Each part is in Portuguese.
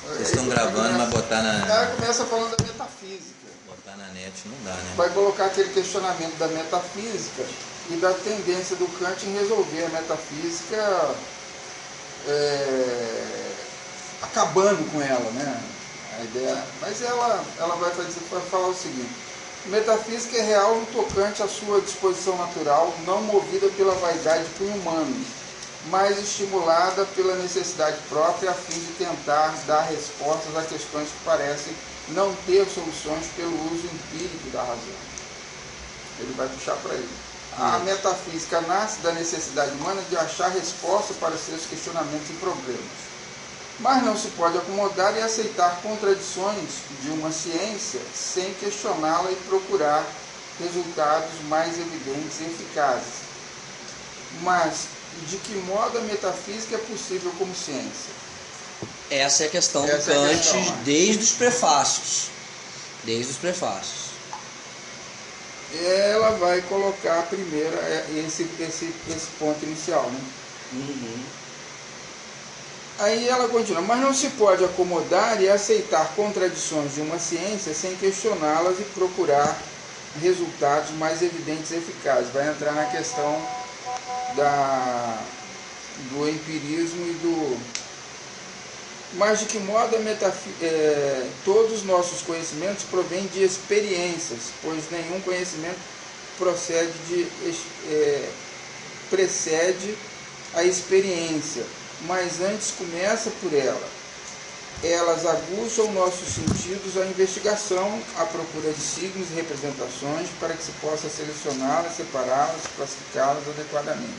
Vocês estão gravando, mas botar na... O cara começa falando da metafísica. Botar na net não dá, né? Vai colocar aquele questionamento da metafísica e da tendência do Kant em resolver a metafísica acabando com ela, né? A ideia, mas ela vai falar o seguinte: metafísica é real no tocante à sua disposição natural, não movida pela vaidade do cunho humano, mas estimulada pela necessidade própria a fim de tentar dar respostas a questões que parecem não ter soluções pelo uso empírico da razão. Ele vai puxar para ele. A metafísica nasce da necessidade humana de achar resposta para seus questionamentos e problemas, mas não se pode acomodar e aceitar contradições de uma ciência sem questioná-la e procurar resultados mais evidentes e eficazes. Mas de que modo a metafísica é possível como ciência? Essa é a questão do Kant desde os prefácios. Desde os prefácios. Ela vai colocar primeiro esse ponto inicial, né? Uhum. Aí ela continua: mas não se pode acomodar e aceitar contradições de uma ciência sem questioná-las e procurar resultados mais evidentes e eficazes. Vai entrar na questão do empirismo e do... Mas de que modo todos os nossos conhecimentos provêm de experiências, pois nenhum conhecimento precede a experiência, mas antes começa por ela. Elas aguçam nossos sentidos à investigação, à procura de signos e representações, para que se possa selecioná-las, separá-las, classificá-las adequadamente.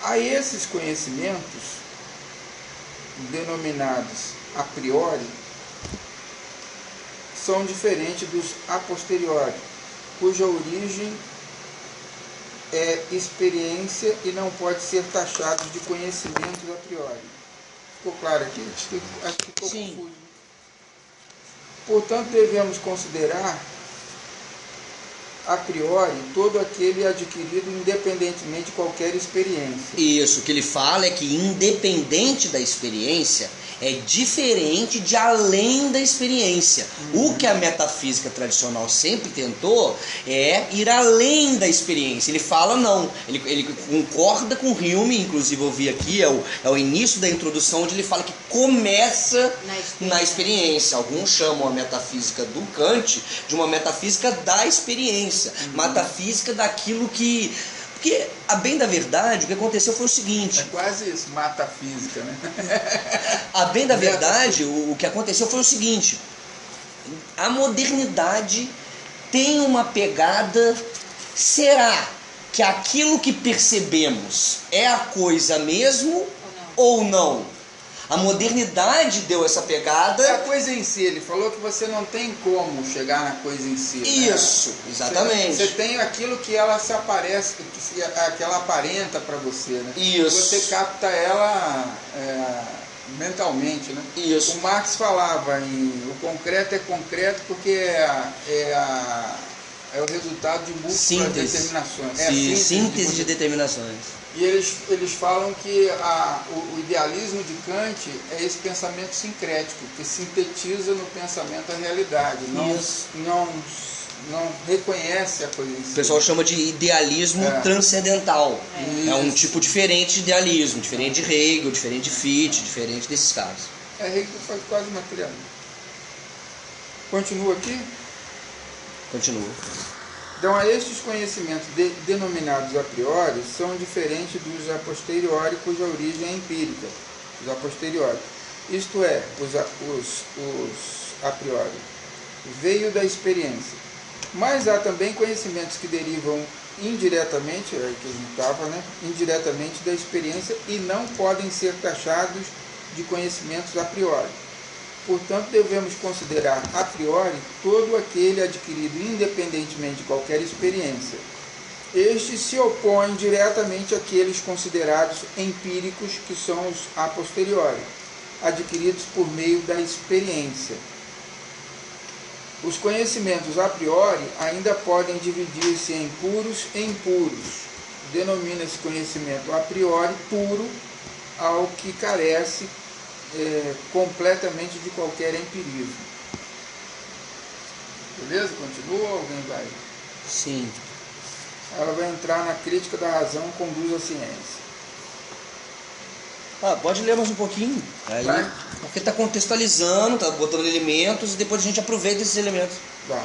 A esses conhecimentos, denominados a priori, são diferentes dos a posteriori, cuja origem é experiência e não pode ser taxados de conhecimentos a priori. Ficou claro aqui? Acho que ficou confuso. Portanto, devemos considerar a priori todo aquele adquirido independentemente de qualquer experiência. Isso, o que ele fala é que independente da experiência é diferente de além da experiência. O que a metafísica tradicional sempre tentou é ir além da experiência. Ele fala não, ele concorda com Hume, inclusive eu vi aqui, é o início da introdução, onde ele fala que começa na experiência. Alguns chamam a metafísica do Kant de uma metafísica da experiência, metafísica daquilo que... Porque, a bem da verdade, o que aconteceu foi o seguinte... É quase isso, metafísica, né? A bem da verdade, o que aconteceu foi o seguinte: a modernidade tem uma pegada... Será que aquilo que percebemos é a coisa mesmo ou não? A modernidade deu essa pegada... É a coisa em si, ele falou que você não tem como chegar na coisa em si. Isso, né? Exatamente. Você tem aquilo que ela se aparece, que ela aparenta para você, né? Isso. Você capta ela mentalmente, né? Isso. O Marx falava o concreto é concreto porque é o resultado de múltiplas determinações. Síntese de determinações. E eles falam que o idealismo de Kant é esse pensamento sincrético, que sintetiza no pensamento a realidade, não reconhece a coisa em si. O pessoal chama de idealismo transcendental. É um tipo diferente de idealismo, diferente de Hegel, diferente de Fichte, diferente desses caras. Hegel faz quase material. Continua aqui? Continua. Então, estes conhecimentos denominados a priori são diferentes dos a posteriori, cuja origem é empírica. Os a posteriori. Isto é, os a priori. Veio da experiência. Mas há também conhecimentos que derivam indiretamente, que a gente estava, né? Indiretamente da experiência e não podem ser taxados de conhecimentos a priori. Portanto, devemos considerar a priori todo aquele adquirido independentemente de qualquer experiência. Estes se opõem diretamente àqueles considerados empíricos, que são os a posteriori, adquiridos por meio da experiência. Os conhecimentos a priori ainda podem dividir-se em puros e impuros. Denomina-se conhecimento a priori puro ao que carece completamente de qualquer empirismo. Beleza? Continua ou alguém vai? Sim. Ela vai entrar na crítica da razão conduz à ciência. Pode ler mais um pouquinho. Aí, Vai. porque está contextualizando, está botando elementos e depois a gente aproveita esses elementos. Tá.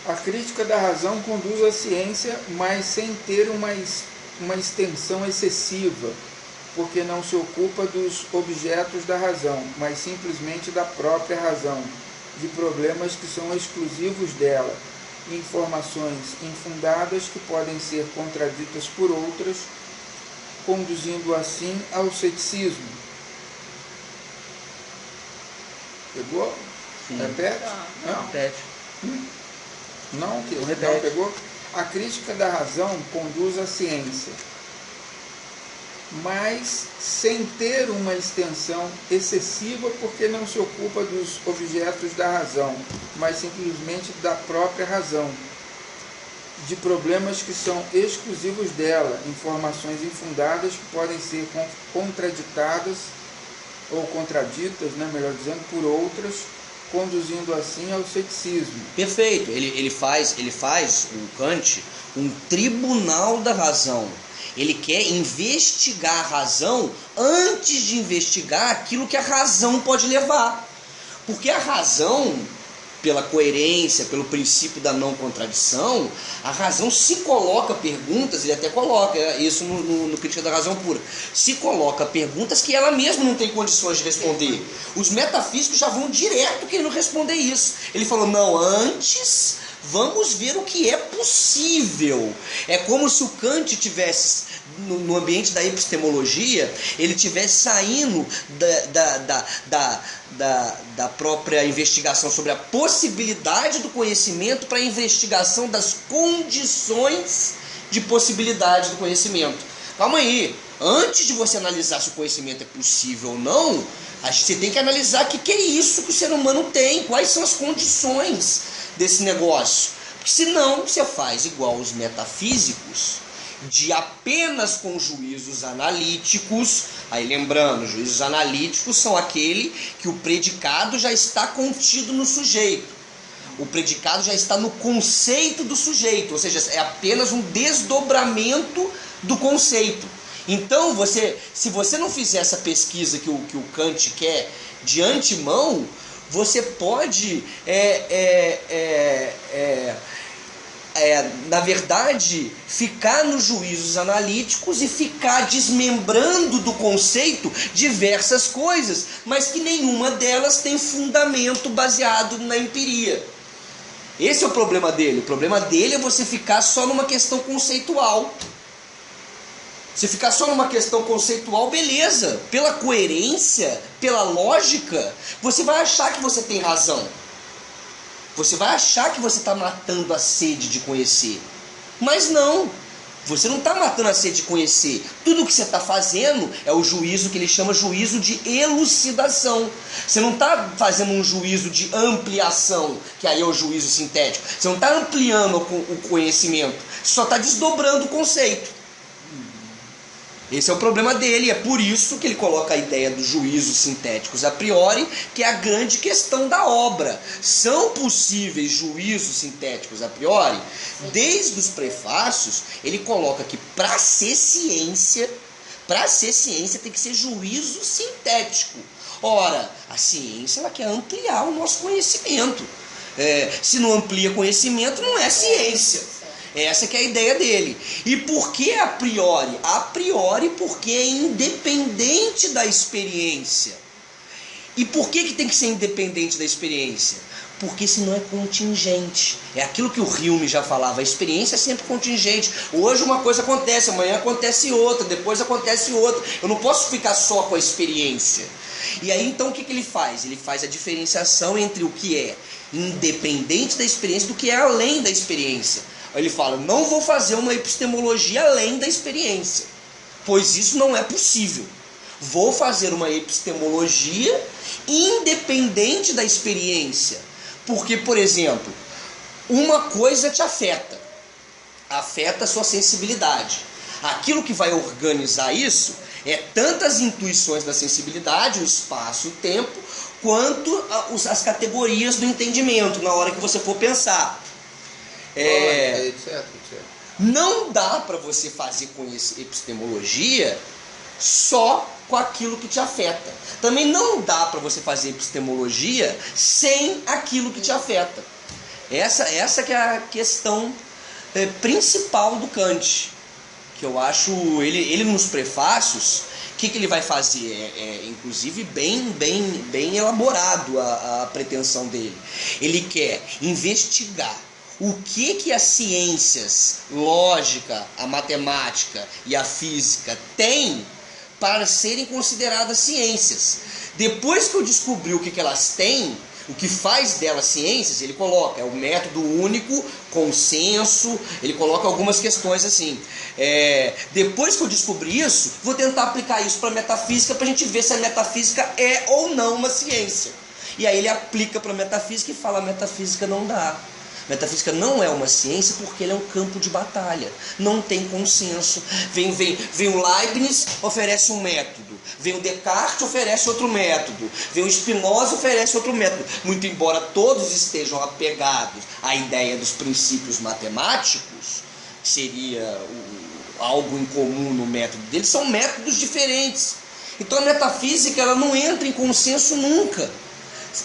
A crítica da razão conduz à ciência, mas sem ter uma extensão excessiva, porque não se ocupa dos objetos da razão, mas simplesmente da própria razão, de problemas que são exclusivos dela, informações infundadas que podem ser contraditas por outras, conduzindo assim ao ceticismo. Pegou? Sim. Repete? Não? Repete. Não, que Repete. não pegou? A crítica da razão conduz à ciência, mas sem ter uma extensão excessiva, porque não se ocupa dos objetos da razão, mas simplesmente da própria razão, de problemas que são exclusivos dela, informações infundadas que podem ser contraditadas ou contraditas, né, melhor dizendo, por outras, conduzindo assim ao ceticismo. Perfeito. Ele faz, o Kant, um tribunal da razão. Ele quer investigar a razão antes de investigar aquilo que a razão pode levar. Porque a razão, pela coerência, pelo princípio da não contradição, a razão se coloca perguntas, ele até coloca isso no Crítica da Razão Pura, se coloca perguntas que ela mesma não tem condições de responder. Os metafísicos já vão direto querendo responder isso. Ele falou, não, antes vamos ver o que é possível. É como se o Kant tivesse, no ambiente da epistemologia, ele tivesse saindo da própria investigação sobre a possibilidade do conhecimento para a investigação das condições de possibilidade do conhecimento. Calma aí, antes de você analisar se o conhecimento é possível ou não, você tem que analisar o que é isso que o ser humano tem, quais são as condições desse negócio. Porque senão você faz igual os metafísicos, de apenas com juízos analíticos. Aí lembrando, juízos analíticos são aquele que o predicado já está contido no sujeito. O predicado já está no conceito do sujeito, ou seja, é apenas um desdobramento do conceito. Então, se você não fizer essa pesquisa que o Kant quer de antemão, você pode na verdade, ficar nos juízos analíticos e ficar desmembrando do conceito diversas coisas, mas que nenhuma delas tem fundamento baseado na empiria. Esse é o problema dele. O problema dele é você ficar só numa questão conceitual. Se ficar só numa questão conceitual, beleza. Pela coerência, pela lógica, você vai achar que você tem razão. Você vai achar que você está matando a sede de conhecer. Mas não. Você não está matando a sede de conhecer. Tudo o que você está fazendo é o juízo que ele chama juízo de elucidação. Você não está fazendo um juízo de ampliação, que aí é o juízo sintético. Você não está ampliando o conhecimento. Você só está desdobrando o conceito. Esse é o problema dele, é por isso que ele coloca a ideia dos juízos sintéticos a priori, que é a grande questão da obra. São possíveis juízos sintéticos a priori? Desde os prefácios, ele coloca que para ser ciência tem que ser juízo sintético. Ora, a ciência ela quer ampliar o nosso conhecimento. Se não amplia conhecimento, não é ciência. Essa que é a ideia dele. E por que a priori? A priori porque é independente da experiência. E por que tem que ser independente da experiência? Porque senão é contingente. É aquilo que o Hume já falava, a experiência é sempre contingente. Hoje uma coisa acontece, amanhã acontece outra, depois acontece outra. Eu não posso ficar só com a experiência. E aí então o que ele faz? Ele faz a diferenciação entre o que é independente da experiência do que é além da experiência. Ele fala, não vou fazer uma epistemologia além da experiência, pois isso não é possível. Vou fazer uma epistemologia independente da experiência. Porque, por exemplo, uma coisa te afeta a sua sensibilidade. Aquilo que vai organizar isso É tanto as intuições da sensibilidade, o espaço, o tempo, quanto as categorias do entendimento, na hora que você for pensar. Etc. Não dá para você fazer com epistemologia só com aquilo que te afeta. Também não dá para você fazer epistemologia sem aquilo que te afeta. Essa que é a questão principal do Kant, que eu acho, ele nos prefácios, o que ele vai fazer? Inclusive bem elaborado a pretensão dele. Ele quer investigar o que as ciências, lógica, a matemática e a física têm para serem consideradas ciências. Depois que eu descobri o que elas têm, o que faz delas ciências, ele coloca, o método único, consenso, ele coloca algumas questões assim. Depois que eu descobri isso, vou tentar aplicar isso para a metafísica, para a gente ver se a metafísica é ou não uma ciência. E aí ele aplica para a metafísica e fala, a metafísica não dá. Metafísica não é uma ciência porque ele é um campo de batalha. Não tem consenso. Vem o Leibniz, oferece um método. Vem o Descartes, oferece outro método. Vem o Spinoza, oferece outro método. Muito embora todos estejam apegados à ideia dos princípios matemáticos, que seria algo em comum no método deles, são métodos diferentes. Então a metafísica ela não entra em consenso nunca.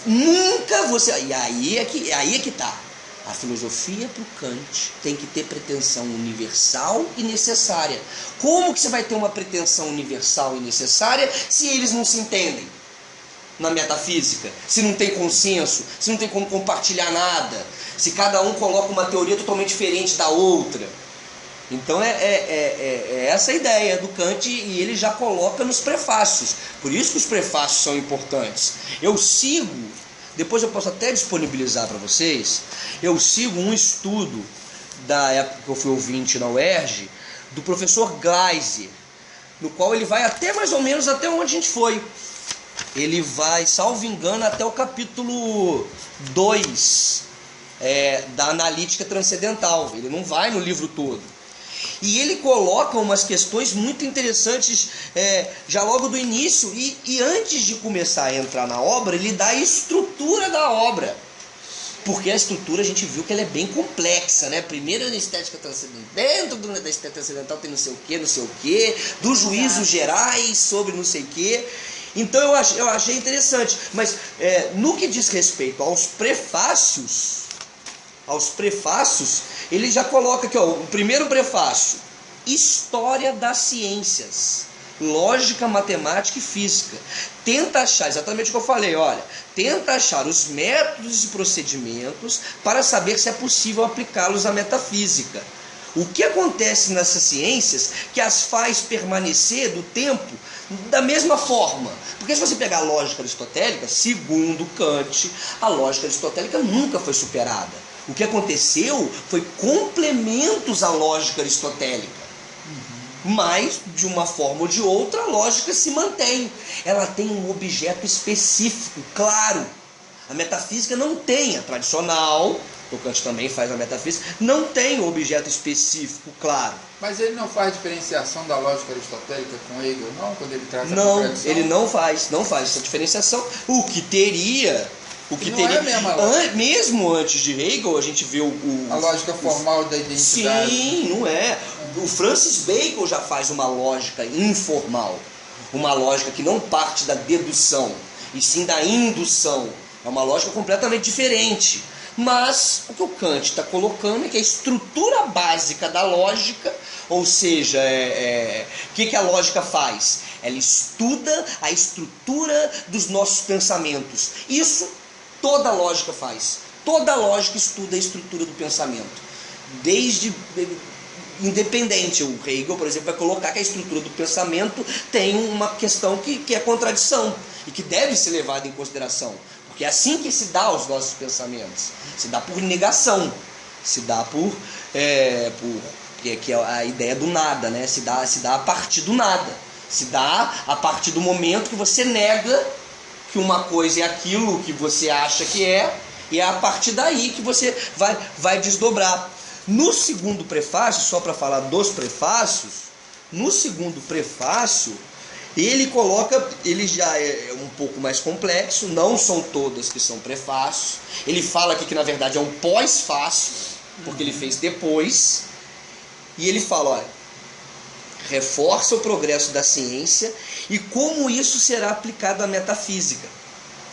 Nunca você... E aí é que tá. A filosofia para o Kant tem que ter pretensão universal e necessária. Como que você vai ter uma pretensão universal e necessária se eles não se entendem na metafísica? Se não tem consenso, se não tem como compartilhar nada, se cada um coloca uma teoria totalmente diferente da outra. Então é essa a ideia do Kant e ele já coloca nos prefácios. Por isso que os prefácios são importantes. Eu sigo... Depois eu posso até disponibilizar para vocês. Eu sigo um estudo da época que eu fui ouvinte na UERJ, do professor Gleiser, no qual ele vai até mais ou menos até onde a gente foi. Ele vai, salvo engano, até o capítulo 2 da analítica transcendental. Ele não vai no livro todo. E ele coloca umas questões muito interessantes já logo do início. E antes de começar a entrar na obra, ele dá a estrutura da obra. Porque a estrutura a gente viu que ela é bem complexa, né? Primeiro na estética transcendental, dentro da estética transcendental tem não sei o que, dos juízos gerais sobre não sei o que. Então eu achei interessante. Mas no que diz respeito aos prefácios, ele já coloca aqui, ó, o primeiro prefácio: História das Ciências, Lógica, Matemática e Física. Tenta achar, exatamente o que eu falei, olha, tenta achar os métodos e procedimentos para saber se é possível aplicá-los à metafísica. O que acontece nessas ciências que as faz permanecer do tempo da mesma forma? Porque se você pegar a lógica aristotélica, segundo Kant, a lógica aristotélica nunca foi superada. O que aconteceu foi complementos à lógica aristotélica. Mas, de uma forma ou de outra, a lógica se mantém. Ela tem um objeto específico, claro. A metafísica não tem, a tradicional, o Kant também faz a metafísica, não tem um objeto específico, claro. Mas ele não faz diferenciação da lógica aristotélica com Hegel, não? Quando ele traz a Não, contradição? ele não faz essa diferenciação. O que teria... É a mesma lógica. Mesmo antes de Hegel, a gente vê a lógica formal da identidade. Sim, não é. O Francis Bacon já faz uma lógica informal. Uma lógica que não parte da dedução, e sim da indução. É uma lógica completamente diferente. Mas o que o Kant está colocando é que a estrutura básica da lógica, ou seja, o que a lógica faz? Ela estuda a estrutura dos nossos pensamentos. Isso toda lógica faz. Toda lógica estuda a estrutura do pensamento. Independente. O Hegel, por exemplo, vai colocar que a estrutura do pensamento tem uma questão que é contradição e que deve ser levada em consideração. Porque é assim que se dá os nossos pensamentos. Se dá por negação. Se dá que é a ideia do nada, né? Se dá a partir do nada. Se dá a partir do momento que você nega que uma coisa é aquilo que você acha que é, e é a partir daí que você vai desdobrar. No segundo prefácio, só para falar dos prefácios, no segundo prefácio, Ele já é um pouco mais complexo, não são todas que são prefácios. Ele fala aqui que na verdade é um pós-fácio, porque ele fez depois. E ele fala, olha, reforça o progresso da ciência e como isso será aplicado à metafísica.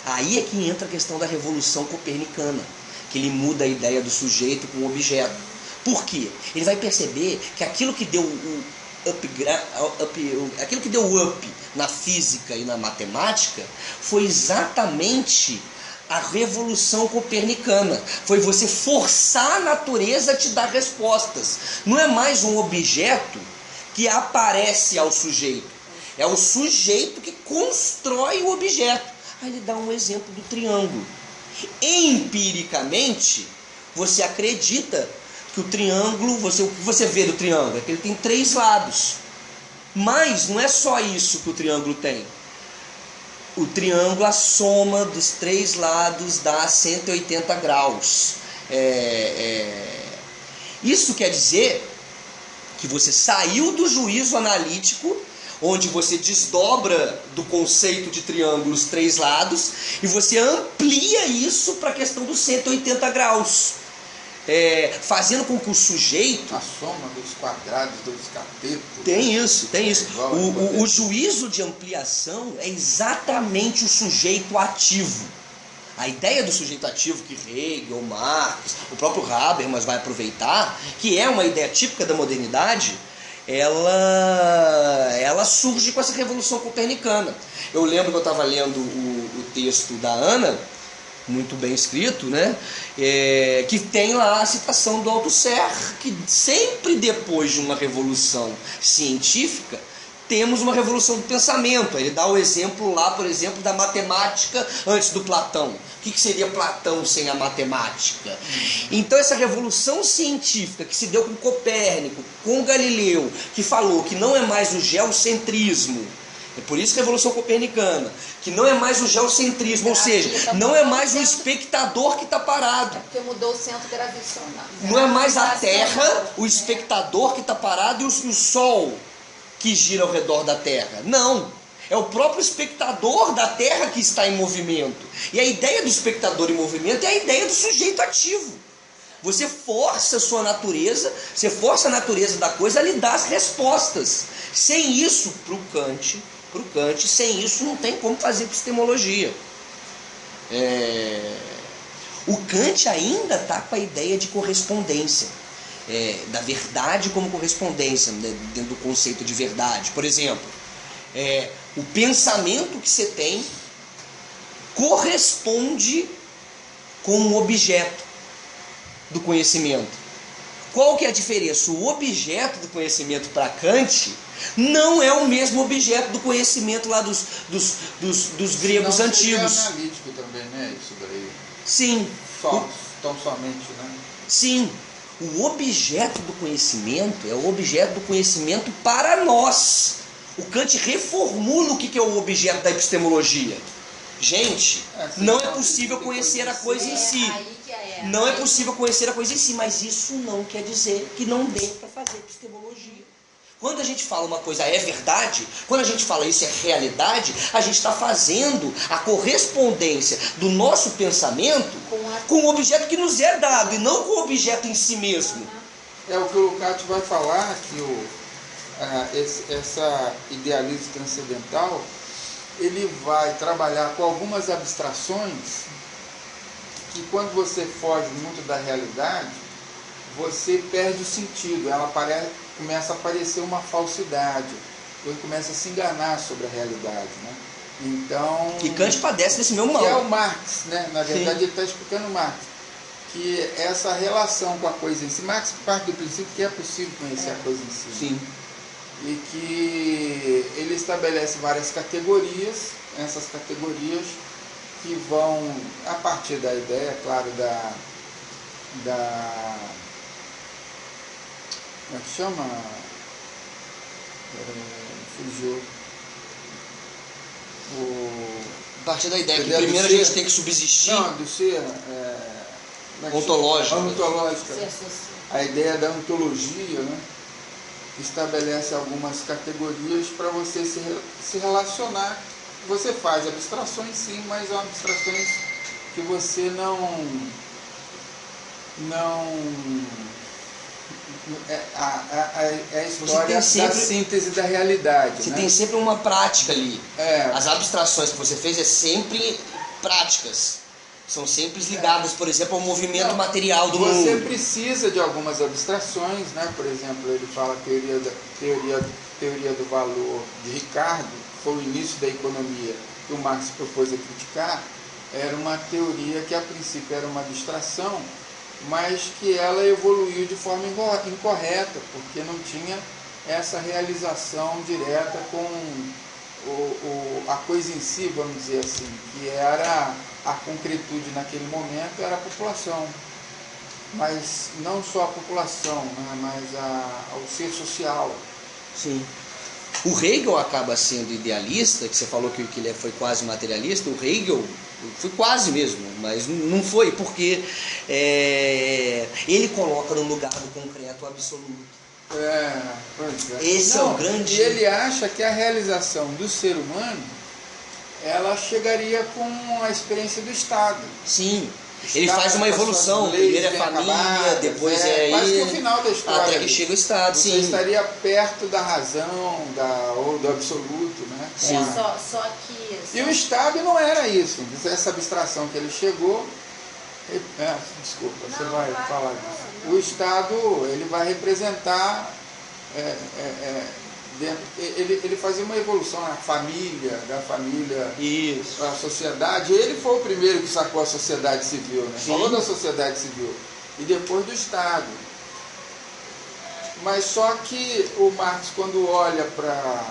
Aí é que entra a questão da revolução copernicana, que ele muda a ideia do sujeito com o objeto. Por quê? Ele vai perceber que aquilo que deu o up na física e na matemática foi exatamente a revolução copernicana. Foi você forçar a natureza a te dar respostas. Não é mais um objeto que aparece ao sujeito. É o sujeito que constrói o objeto. Aí ele dá um exemplo do triângulo. Empiricamente, você acredita que o triângulo, o que você vê do triângulo é que ele tem 3 lados. Mas não é só isso que o triângulo tem. O triângulo, a soma dos 3 lados dá 180 graus. Isso quer dizer que você saiu do juízo analítico, onde você desdobra do conceito de triângulo os 3 lados, e você amplia isso para a questão dos 180 graus. Fazendo com que o sujeito... A soma dos quadrados dos catetos. Tem isso. O juízo de ampliação é exatamente o sujeito ativo. A ideia do sujeito ativo que Hegel, Marx, o próprio Habermas vai aproveitar, que é uma ideia típica da modernidade, ela surge com essa revolução copernicana. Eu lembro que eu estava lendo o texto da Ana, muito bem escrito, né? Que tem lá a citação do Althusser, que sempre depois de uma revolução científica, temos uma revolução do pensamento. Ele dá o exemplo lá, por exemplo, da matemática antes do Platão. O que seria Platão sem a matemática? Então essa revolução científica que se deu com Copérnico, com Galileu, que falou que não é mais o geocentrismo, é por isso que a revolução copernicana, que não é mais o geocentrismo, ou seja, não é mais o espectador que está parado. Porque mudou o centro gravitacional. Não é mais a Terra, o espectador que está parado, e o Sol que gira ao redor da Terra. Não. É o próprio espectador da Terra que está em movimento. E a ideia do espectador em movimento é a ideia do sujeito ativo. Você força a sua natureza, você força a natureza da coisa a lhe dar as respostas. Sem isso, para o Kant, sem isso não tem como fazer epistemologia. O Kant ainda está com a ideia de correspondência, da verdade como correspondência, dentro do conceito de verdade. Por exemplo, o pensamento que você tem corresponde com um objeto do conhecimento. Qual que é a diferença? O objeto do conhecimento para Kant não é o mesmo objeto do conhecimento lá dos gregos antigos. Não, analítico também, né? Isso daí. Sim. Tão somente, né? Sim. O objeto do conhecimento é o objeto do conhecimento para nós. O Kant reformula o que é o objeto da epistemologia. Gente, não é possível conhecer a coisa em si. Não é possível conhecer a coisa em si, mas isso não quer dizer que não dê para fazer epistemologia. Quando a gente fala uma coisa é verdade, quando a gente fala isso é realidade, a gente está fazendo a correspondência do nosso pensamento com o objeto que nos é dado e não com o objeto em si mesmo. É o que o Lukács vai falar, que essa idealismo transcendental, ele vai trabalhar com algumas abstrações que quando você foge muito da realidade, você perde o sentido, começa a aparecer uma falsidade, você começa a se enganar sobre a realidade, né? Então, e Kant padece desse mesmo mal. Que é o Marx, né? Na verdade, Sim. ele está explicando o Marx, que essa relação com a coisa em si, Marx parte do princípio que é possível conhecer a coisa em si. Sim. E que ele estabelece várias categorias, essas categorias que vão, a partir da ideia, claro, como é que chama? Fugiu. A partir da ideia que Ideia do primeiro a ser. gente tem que subsistir. Não, do ser. Ontológica. Ontológica. A ideia da ontologia, né? estabelece algumas categorias para você se relacionar. Você faz abstrações sim, mas são abstrações que você é a história da síntese da realidade. Você né? tem sempre uma prática ali. É. As abstrações que você fez é sempre práticas. São sempre ligadas, por exemplo, ao movimento material do mundo. Você precisa de algumas abstrações, né? Por exemplo, ele fala teoria do valor de Ricardo, que foi o início da economia que o Marx propôs a criticar. Era uma teoria que a princípio era uma abstração, mas que ela evoluiu de forma incorreta, porque não tinha essa realização direta com a coisa em si, vamos dizer assim, que era a concretude naquele momento, era a população. Mas não só a população, né, mas o ser social. Sim. O Hegel acaba sendo idealista, que você falou que ele foi quase materialista. O Hegel foi quase mesmo, mas não foi, porque ele coloca no lugar do concreto o absoluto. Pois é. Esse é o grande... E ele acha que a realização do ser humano, ela chegaria com a experiência do Estado. Sim. Ele faz uma evolução, primeiro é família, depois quase que o final da história. Até que chega o Estado, Você sim. estaria perto da razão, ou do absoluto, né? Sim. Só que... E o Estado não era isso. Essa abstração que ele chegou... desculpa, você vai falar disso. O Estado, ele vai representar... ele fazia uma evolução na família, da família Isso. a sociedade. Ele foi o primeiro que sacou a sociedade civil, né? Falou da sociedade civil e depois do Estado. Mas só que o Marx, quando olha para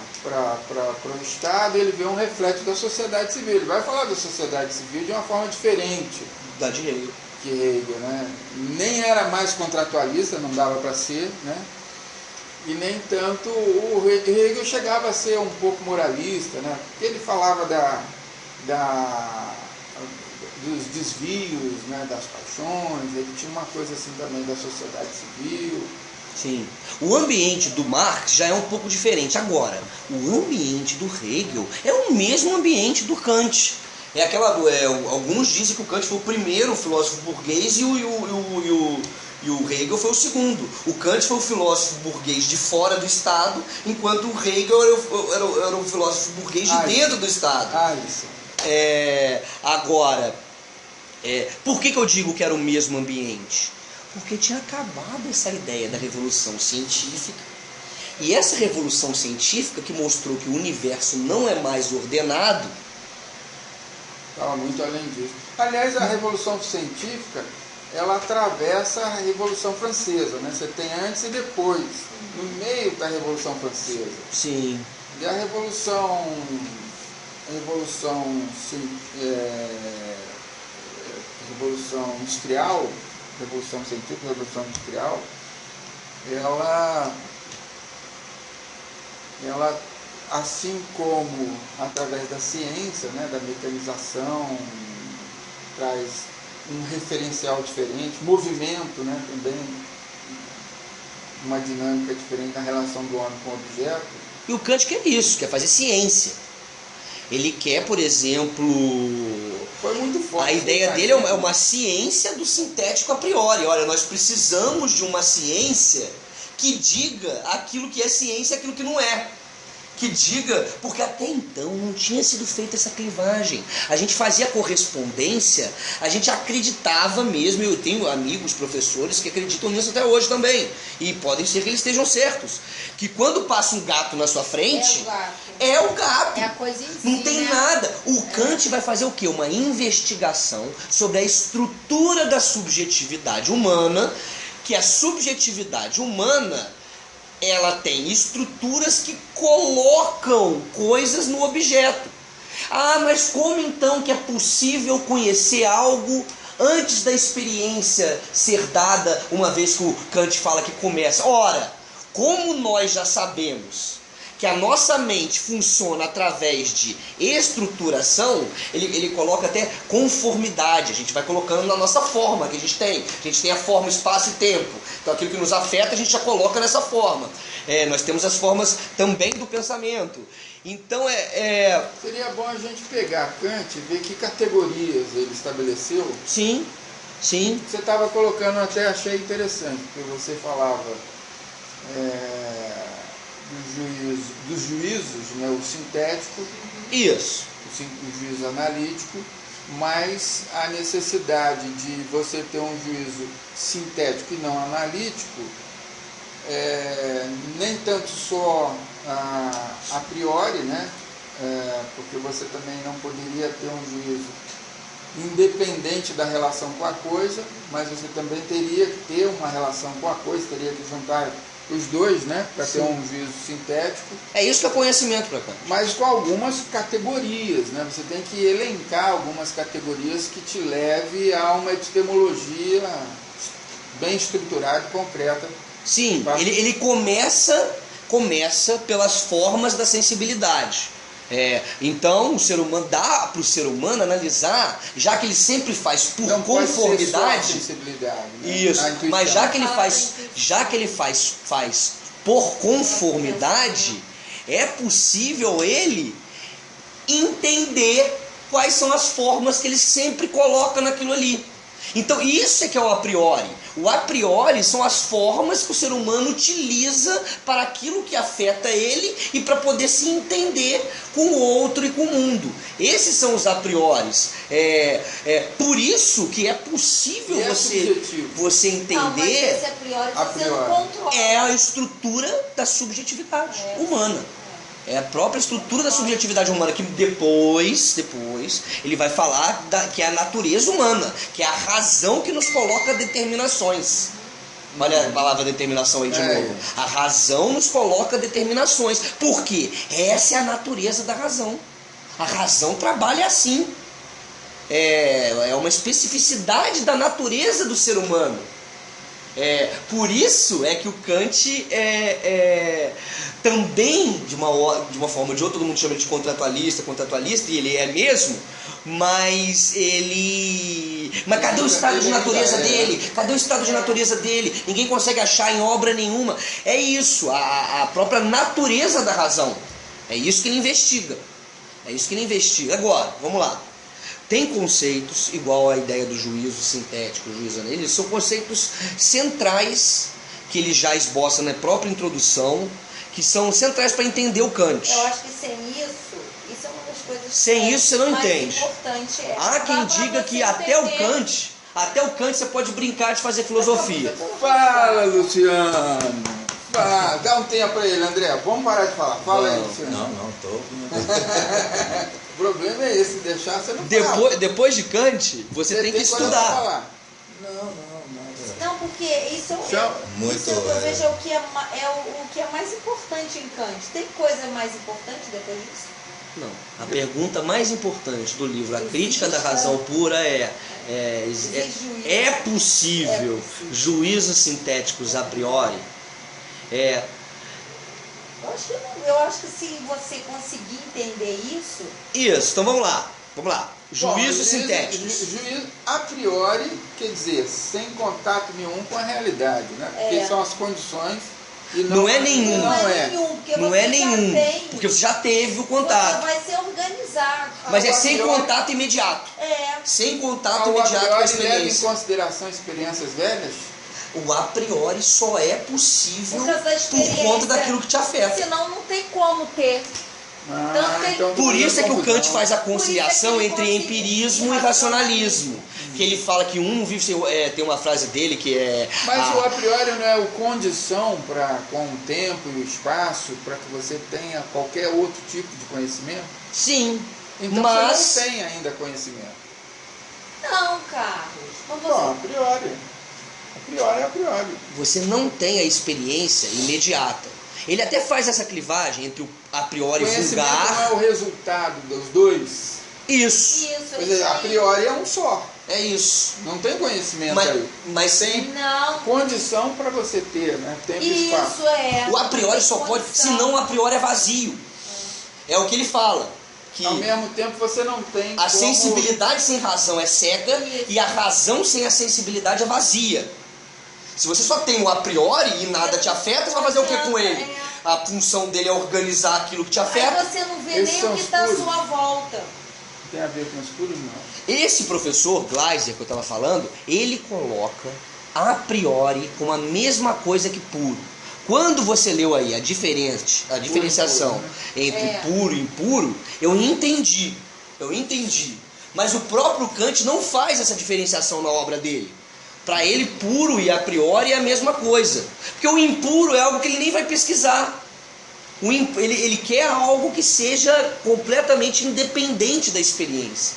o Estado, ele vê um reflexo da sociedade civil. Ele vai falar da sociedade civil de uma forma diferente Da de Hegel. que Hegel, né? Nem era mais contratualista, não dava para ser, né? E nem tanto o Hegel chegava a ser um pouco moralista, né? Porque ele falava dos desvios, né? Das paixões. Ele tinha uma coisa assim também da sociedade civil. Sim. O ambiente do Marx já é um pouco diferente. Agora, o ambiente do Hegel é o mesmo ambiente do Kant. Alguns dizem que o Kant foi o primeiro filósofo burguês e o Hegel foi o segundo. O Kant foi o filósofo burguês de fora do Estado, enquanto o Hegel era o filósofo burguês de dentro do Estado. Isso. Agora, por que eu digo que era o mesmo ambiente? Porque tinha acabado essa ideia da revolução científica. E essa revolução científica que mostrou que o universo não é mais ordenado. Estava muito além disso. Aliás, a Revolução Científica, ela atravessa a Revolução Francesa, né? Você tem antes e depois. No meio da Revolução Francesa. Sim. E a Revolução Industrial, Revolução Científica, Revolução Industrial, ela assim como através da ciência, né, da mecanização, traz um referencial diferente, movimento, né, também uma dinâmica diferente na relação do homem com o objeto. E o Kant quer isso, quer fazer ciência. Ele quer, por exemplo... Foi muito forte. A ideia dele é uma ciência do sintético a priori. Olha, nós precisamos de uma ciência que diga aquilo que é ciência e aquilo que não é. Que diga, porque até então não tinha sido feita essa clivagem. A gente fazia correspondência, a gente acreditava mesmo, eu tenho amigos, professores que acreditam nisso até hoje também, e podem ser que eles estejam certos, que quando passa um gato na sua frente, é o gato. É a coisa em si, não tem nada. O Kant vai fazer o quê? Uma investigação sobre a estrutura da subjetividade humana, que a subjetividade humana, ela tem estruturas que colocam coisas no objeto. Mas como então que é possível conhecer algo antes da experiência ser dada, uma vez que o Kant fala que começa? Ora, como nós já sabemos que a nossa mente funciona através de estruturação, ele coloca até conformidade. A gente vai colocando na nossa forma que a gente tem. A gente tem a forma, espaço e tempo. Então aquilo que nos afeta a gente já coloca nessa forma. Nós temos as formas também do pensamento. Então Seria bom a gente pegar Kant e ver que categorias ele estabeleceu. Sim, sim. Você estava colocando, até achei interessante, porque você falava dos juízos, né, o sintético, Isso. o juízo analítico, mas a necessidade de você ter um juízo sintético e não analítico, nem tanto só a priori, né, porque você também não poderia ter um juízo independente da relação com a coisa, mas você também teria que ter uma relação com a coisa, teria que juntar os dois, né, para ter um juízo sintético. É isso que é conhecimento para cá. Mas com algumas categorias, né? Você tem que elencar algumas categorias que te leve a uma epistemologia bem estruturada e concreta. Sim, ele começa pelas formas da sensibilidade. Então, o ser humano dá para o ser humano analisar, já que ele sempre faz por Não pode ser só a conformidade. sensibilidade, né? Isso, A intuição. mas já que ele faz por conformidade, é possível ele entender quais são as formas que ele sempre coloca naquilo ali. Então isso é que é o a priori. O a priori são as formas que o ser humano utiliza para aquilo que afeta ele e para poder se entender com o outro e com o mundo. Esses são os a prioris. Por isso que é possível E você entender. Não, mas esse a priori está sendo controlado. É a estrutura da subjetividade humana. É a própria estrutura da subjetividade humana que depois ele vai falar que é a natureza humana, que é a razão que nos coloca determinações. Olha a palavra determinação aí de novo. A razão nos coloca determinações. Por quê? Essa é a natureza da razão. A razão trabalha assim. É uma especificidade da natureza do ser humano. Por isso é que o Kant também, de uma forma ou de outra, todo mundo chama ele de contratualista, e ele é mesmo, mas cadê o estado de natureza dele? Cadê o estado de natureza dele? Ninguém consegue achar em obra nenhuma. É isso, a própria natureza da razão. É isso que ele investiga. Agora, vamos lá. Tem conceitos, igual a ideia do juízo sintético, o juízo analítico, são conceitos centrais que ele já esboça na própria introdução, que são centrais para entender o Kant. Eu acho que sem isso é uma das coisas sem isso você não entende. Importante. Há quem diga que até o Kant você pode brincar de fazer filosofia. Fala, Luciano! Dá um tempo para ele, André. Vamos parar de falar. Fala aí, Luciano. Não, tô. O problema é esse, deixar você não falar. Depois de Kant, você tem que estudar. Não, porque isso eu vejo o que é mais importante em Kant. Tem coisa mais importante depois disso? Não. A pergunta mais importante do livro A Crítica da Razão Pura é possível juízos sintéticos a priori? Eu acho que se você conseguir entender isso... Isso, então vamos lá. Juízos sintéticos. Juízo a priori, quer dizer, sem contato nenhum com a realidade, né? Porque são as condições... E não é nenhum. Não é nenhum, porque você já teve o contato. Você vai ser organizado. Mas é sem contato imediato. Sem contato imediato com a experiência. Leva em consideração experiências velhas? O a priori só é possível por conta daquilo que te afeta. Senão não tem como ter. Por isso é que o Kant faz a conciliação entre empirismo e racionalismo. Que ele fala que um vive sem... tem uma frase dele que é... Mas o a priori não é a condição com o tempo e o espaço para que você tenha qualquer outro tipo de conhecimento? Sim, então mas... você não tem ainda conhecimento. Não, Carlos. Não, a priori. A priori. Você não tem a experiência imediata. Ele até faz essa clivagem entre o a priori conhecimento vulgar... não é o resultado dos dois? Isso. Quer dizer, a priori é um só. É isso. Não tem conhecimento Mas, aí. mas Tem Não. condição para você ter, né? Tempo e espaço. Isso é. o a priori só pode, senão o a priori é vazio. É o que ele fala. Que Ao mesmo tempo você não tem a sensibilidade sem razão é cega e a razão sem a sensibilidade é vazia. Se você só tem o a priori e nada te afeta, você vai fazer o que com ele? A função dele é organizar aquilo que te afeta. Aí você não vê Esses nem são o que está à escuros. sua volta. Tem a ver com escuros, não. Esse professor Gleiser que eu estava falando, ele coloca a priori como a mesma coisa que puro. Quando você leu aí a diferenciação Puro, entre É. puro e impuro, eu entendi. Mas o próprio Kant não faz essa diferenciação na obra dele. Para ele, puro e a priori é a mesma coisa. Porque o impuro é algo que ele nem vai pesquisar. Ele quer algo que seja completamente independente da experiência.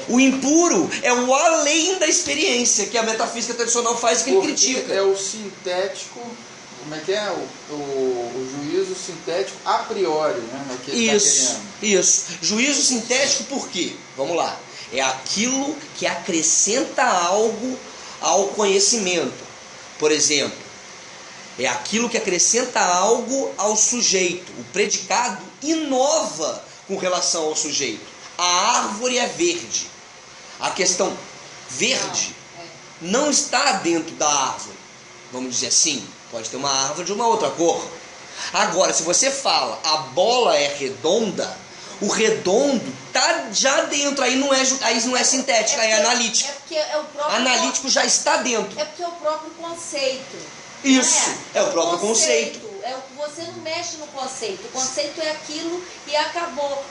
O impuro é o além da experiência que a metafísica tradicional faz e que ele Porque critica. é o sintético, como é que é? O juízo sintético a priori, né? É o que ele tá querendo. Isso. Juízo sintético por quê? Vamos lá. É aquilo que acrescenta algo ao conhecimento. Por exemplo, é aquilo que acrescenta algo ao sujeito. O predicado inova com relação ao sujeito. A árvore é verde. A questão verde não está dentro da árvore. Vamos dizer assim. Pode ter uma árvore de uma outra cor. Agora, se você fala a bola é redonda, o redondo está já dentro. Aí não é sintético, aí é analítico. É porque é o próprio Analítico já está dentro. É porque é o próprio conceito. Isso, Não é o próprio conceito. Você não mexe no conceito. O conceito é aquilo e acabou.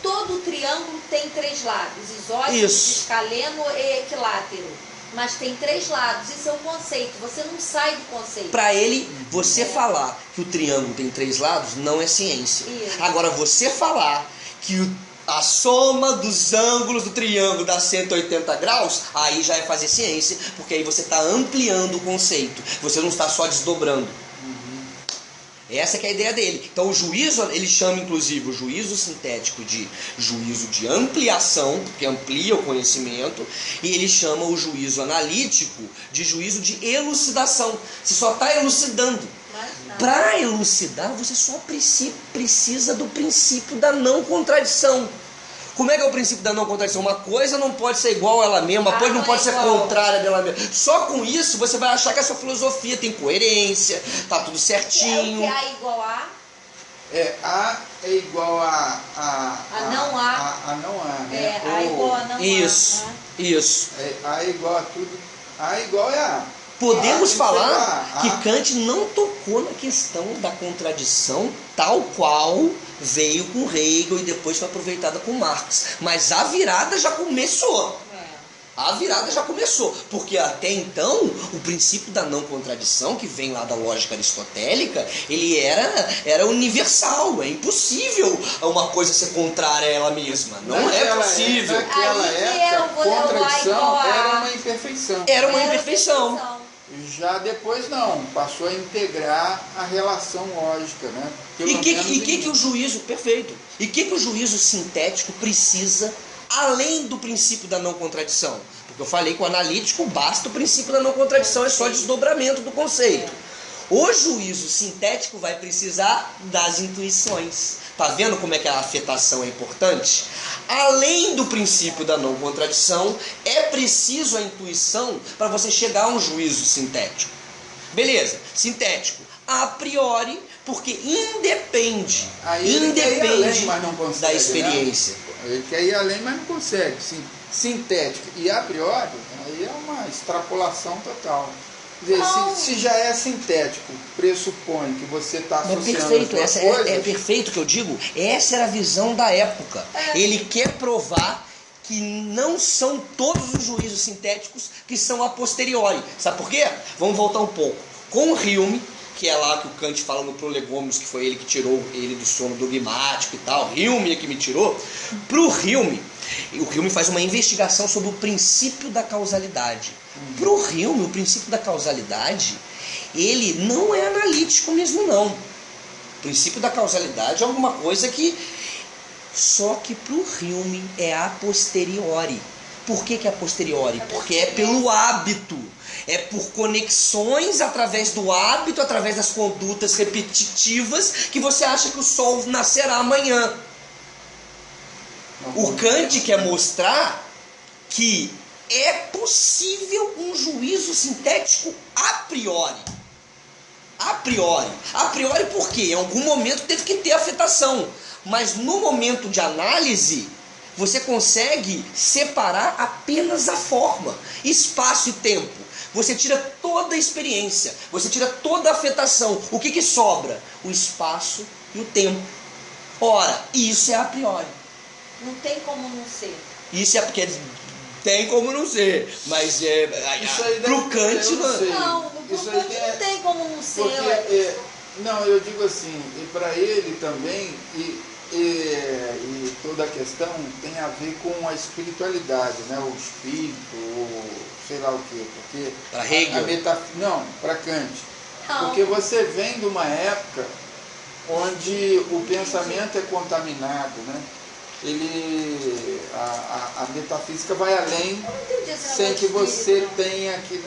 Todo triângulo tem 3 lados: isósceles, Isso. escaleno e equilátero. Mas tem 3 lados. Isso é o conceito. Você não sai do conceito. Para ele, você falar que o triângulo tem 3 lados não é ciência. Isso. Agora, você falar que a soma dos ângulos do triângulo dá 180 graus, aí já é fazer ciência, porque aí você está ampliando o conceito. Você não está só desdobrando. Essa que é a ideia dele. Então o juízo, ele chama inclusive o juízo sintético de juízo de ampliação, porque amplia o conhecimento, e ele chama o juízo analítico de juízo de elucidação. Você só está elucidando. Para elucidar, você só precisa do princípio da não contradição. Como é que é o princípio da não contradição? Uma coisa não pode ser igual a ela mesma, uma coisa não pode ser contrária dela mesma. Só com isso você vai achar que a sua filosofia tem coerência, tá tudo certinho. É o que A igual a? A é igual a não A. A não A, né? A igual a não Isso, A. isso. A igual a tudo. A igual é A. Podemos A, falar que que Kant não tocou na questão da contradição tal qual veio com Hegel e depois foi aproveitada com Marx. Mas a virada já começou. A virada já começou, porque até então o princípio da não contradição, que vem lá da lógica aristotélica, ele era universal. É impossível uma coisa ser contrária a ela mesma. Não é possível. Naquela época, contradição era uma imperfeição. Era uma imperfeição. Já depois não, passou a integrar a relação lógica, né? E que o juízo, perfeito, e que o juízo sintético precisa além do princípio da não contradição? Porque eu falei que o analítico basta o princípio da não contradição, é só desdobramento do conceito. O juízo sintético vai precisar das intuições. Tá vendo como é que a afetação é importante? Além do princípio da não contradição, é preciso a intuição para você chegar a um juízo sintético. Beleza, sintético. A priori, porque independe além, mas não consegue, da experiência. Né? Ele quer ir além, mas não consegue. Sintético e a priori, aí é uma extrapolação total. Quer dizer, se já é sintético, pressupõe que você está associando perfeito, as duas coisas. É perfeito o que eu digo. Essa era a visão da época. Ele quer provar que não são todos os juízos sintéticos que são a posteriori. Sabe por quê? Vamos voltar um pouco. Com Hume, que é lá que o Kant fala no Prolegômenos, que foi ele que tirou ele do sono dogmático e tal, Hume é que me tirou. Pro Hume, o Hume faz uma investigação sobre o princípio da causalidade. Pro Hume, o princípio da causalidade, ele não é analítico mesmo não. O princípio da causalidade é alguma coisa que... Só que pro Hume é a posteriori. Por que é a posteriori? Porque é pelo hábito. É por conexões através do hábito, através das condutas repetitivas, que você acha que o sol nascerá amanhã. O Kant quer mostrar que é possível um juízo sintético a priori. A priori. A priori por quê? Em algum momento teve que ter afetação. Mas no momento de análise, você consegue separar apenas a forma, espaço e tempo. Você tira toda a experiência, você tira toda a afetação. O que sobra? O espaço e o tempo. Ora, isso é a priori. Não tem como não ser. Isso é porque tem como não ser, mas pro Kant não, pro Kant não tem como não ser. Porque, não, eu digo assim, e para ele também, e toda a questão tem a ver com a espiritualidade, né? O espírito, ou sei lá o quê. Porque para Hegel? Não, para Kant. Não. Porque você vem de uma época onde o pensamento é contaminado, né? A metafísica vai além, sem que você tenha que...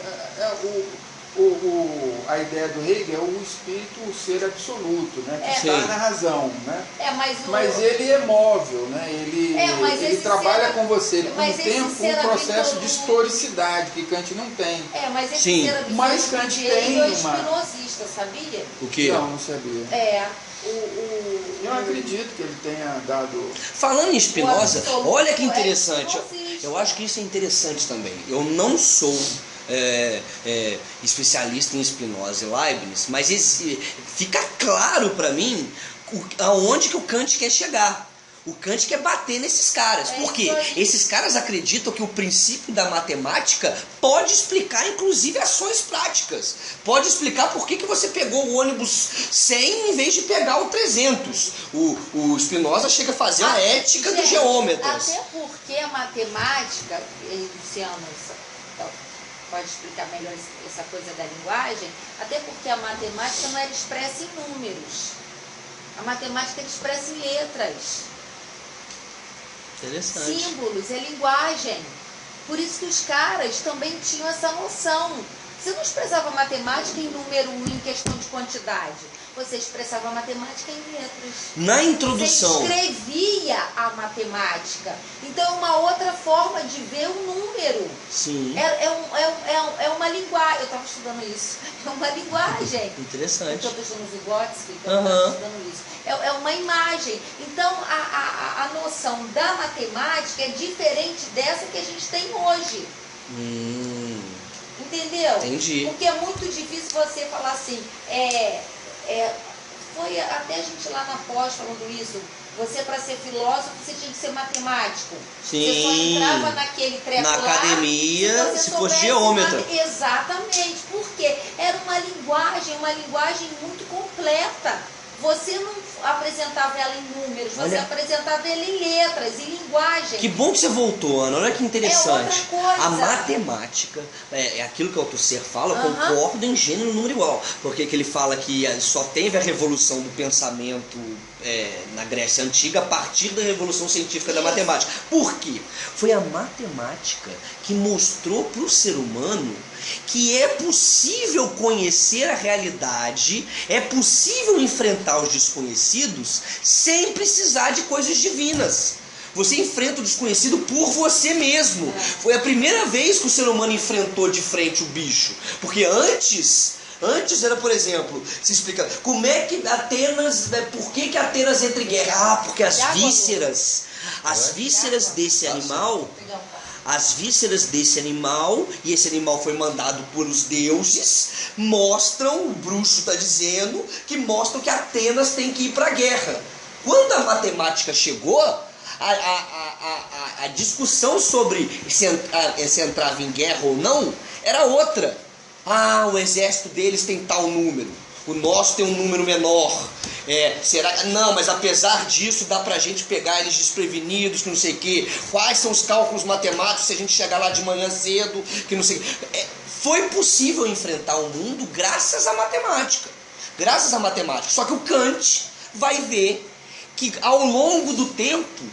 a ideia do Hegel é o espírito, o ser absoluto, né? Que está na razão, né? Mas ele é móvel, né? Ele trabalha com você, ele tem um processo de historicidade que Kant não tem. Mas esse ser absoluto, mas Kant tem é espinosista, sabia? O quê? Não sabia. Eu acredito que ele tenha dado... Falando em Spinoza, olha que interessante. Eu acho que isso é interessante também. Eu não sou especialista em Spinoza e Leibniz, mas fica claro para mim aonde que o Kant quer chegar. O Kant quer bater nesses caras. Por quê? Esses caras acreditam que o princípio da matemática pode explicar, inclusive, ações práticas. Pode explicar por que você pegou o ônibus 100 em vez de pegar o 300. O Spinoza chega a fazer a ética dos geômetras. Até porque a matemática, Luciano, pode explicar melhor essa coisa da linguagem, até porque a matemática não era expressa em números. A matemática era expressa em letras. Interessante. Símbolos, é linguagem. Por isso que os caras também tinham essa noção. Você não expressava matemática em número, em questão de quantidade. Você expressava matemática em letras. Na introdução. Você escrevia a matemática. Então é uma outra forma de ver o número. Sim. É uma linguagem. Eu estava estudando isso. É uma linguagem. Interessante. Eu estou estudando Vygotsky, então eu estava estudando isso. É uma imagem. Então a noção da matemática é diferente dessa que a gente tem hoje. Entendeu? Entendi. Porque é muito difícil você falar assim, foi até a gente lá na pós falando isso, você para ser filósofo, você tinha que ser matemático. Sim. Você só entrava naquele treco na lá, academia, se fosse geômetra. Exatamente, porque era uma linguagem muito completa. Você não apresentava ela em números, você apresentava ela em letras, em linguagem. Que bom que você voltou, Ana. Olha que interessante. É outra coisa. A matemática, é aquilo que o Althusser fala, eu concordo em gênero e número igual. Porque que ele fala que só teve a revolução do pensamento na Grécia Antiga a partir da revolução científica da matemática. Por quê? Foi a matemática que mostrou para o ser humano que é possível conhecer a realidade, é possível enfrentar os desconhecidos sem precisar de coisas divinas. Você enfrenta o desconhecido por você mesmo. Foi a primeira vez que o ser humano enfrentou de frente o bicho. Porque antes era, por exemplo, se explica como é que Atenas, por que Atenas entra em guerra? Porque as vísceras desse animal... As vísceras desse animal, e esse animal foi mandado por os deuses, mostram, o bruxo está dizendo, que mostram que Atenas tem que ir para a guerra. Quando a matemática chegou, a discussão sobre se entrava em guerra ou não era outra. O exército deles tem tal número, o nosso tem um número menor. Será? Não, mas apesar disso dá pra gente pegar eles desprevenidos, que não sei o quê. Quais são os cálculos matemáticos se a gente chegar lá de manhã cedo, que não sei o quê. Foi possível enfrentar o mundo graças à matemática. Graças à matemática. Só que o Kant vai ver que ao longo do tempo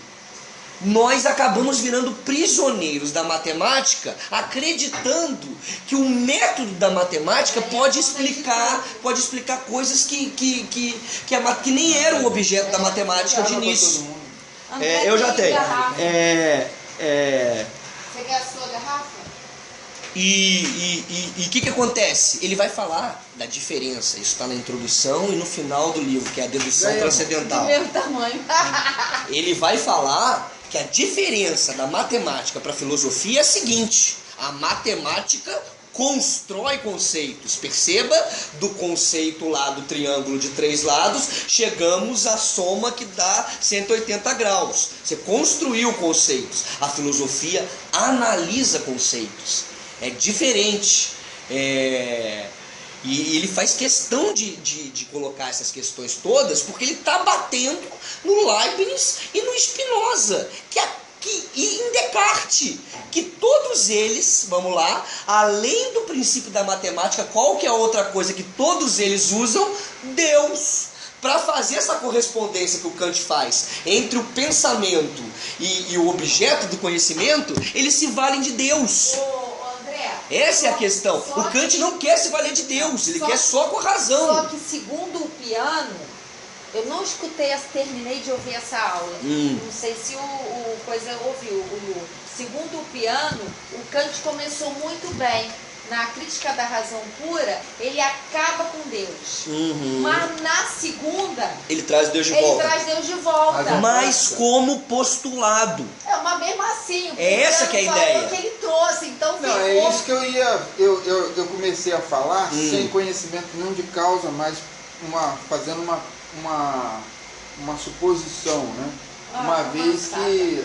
nós acabamos virando prisioneiros da matemática, acreditando que o método da matemática pode explicar coisas que nem eram objeto da matemática de início. André, Eu já tem tenho. garrafa. É, Você quer a sua garrafa? E o que acontece? Ele vai falar da diferença. Isso está na introdução e no final do livro, que é a dedução Daí, Do transcendental. mesmo tamanho. Ele vai falar que a diferença da matemática para a filosofia é a seguinte: a matemática constrói conceitos. Perceba, do conceito lá do triângulo de 3 lados, chegamos à soma que dá 180 graus. Você construiu conceitos. A filosofia analisa conceitos. É diferente. E ele faz questão de colocar essas questões todas, porque ele está batendo no Leibniz e no Spinoza, e em Descartes, que todos eles, vamos lá, além do princípio da matemática, qual que é a outra coisa que todos eles usam? Deus. Para fazer essa correspondência que o Kant faz entre o pensamento e o objeto do conhecimento, eles se valem de Deus. André, Essa é a questão. O Kant não quer se valer de Deus, ele quer só com a razão. Só que segundo o piano, eu não escutei, terminei de ouvir essa aula. Não sei se o coisa ouviu, o Lu. Segundo o piano, o Kant começou muito bem. Na crítica da razão pura, ele acaba com Deus. Mas na segunda, Ele traz Deus de ele volta. traz Deus de volta. Mas como postulado. Mas mesmo assim, o É essa que é a Piano falou ideia. que ele trouxe, então Não, ficou. é isso que eu comecei a falar, sem conhecimento nenhum de causa, mas fazendo uma suposição, né? Uma vez que,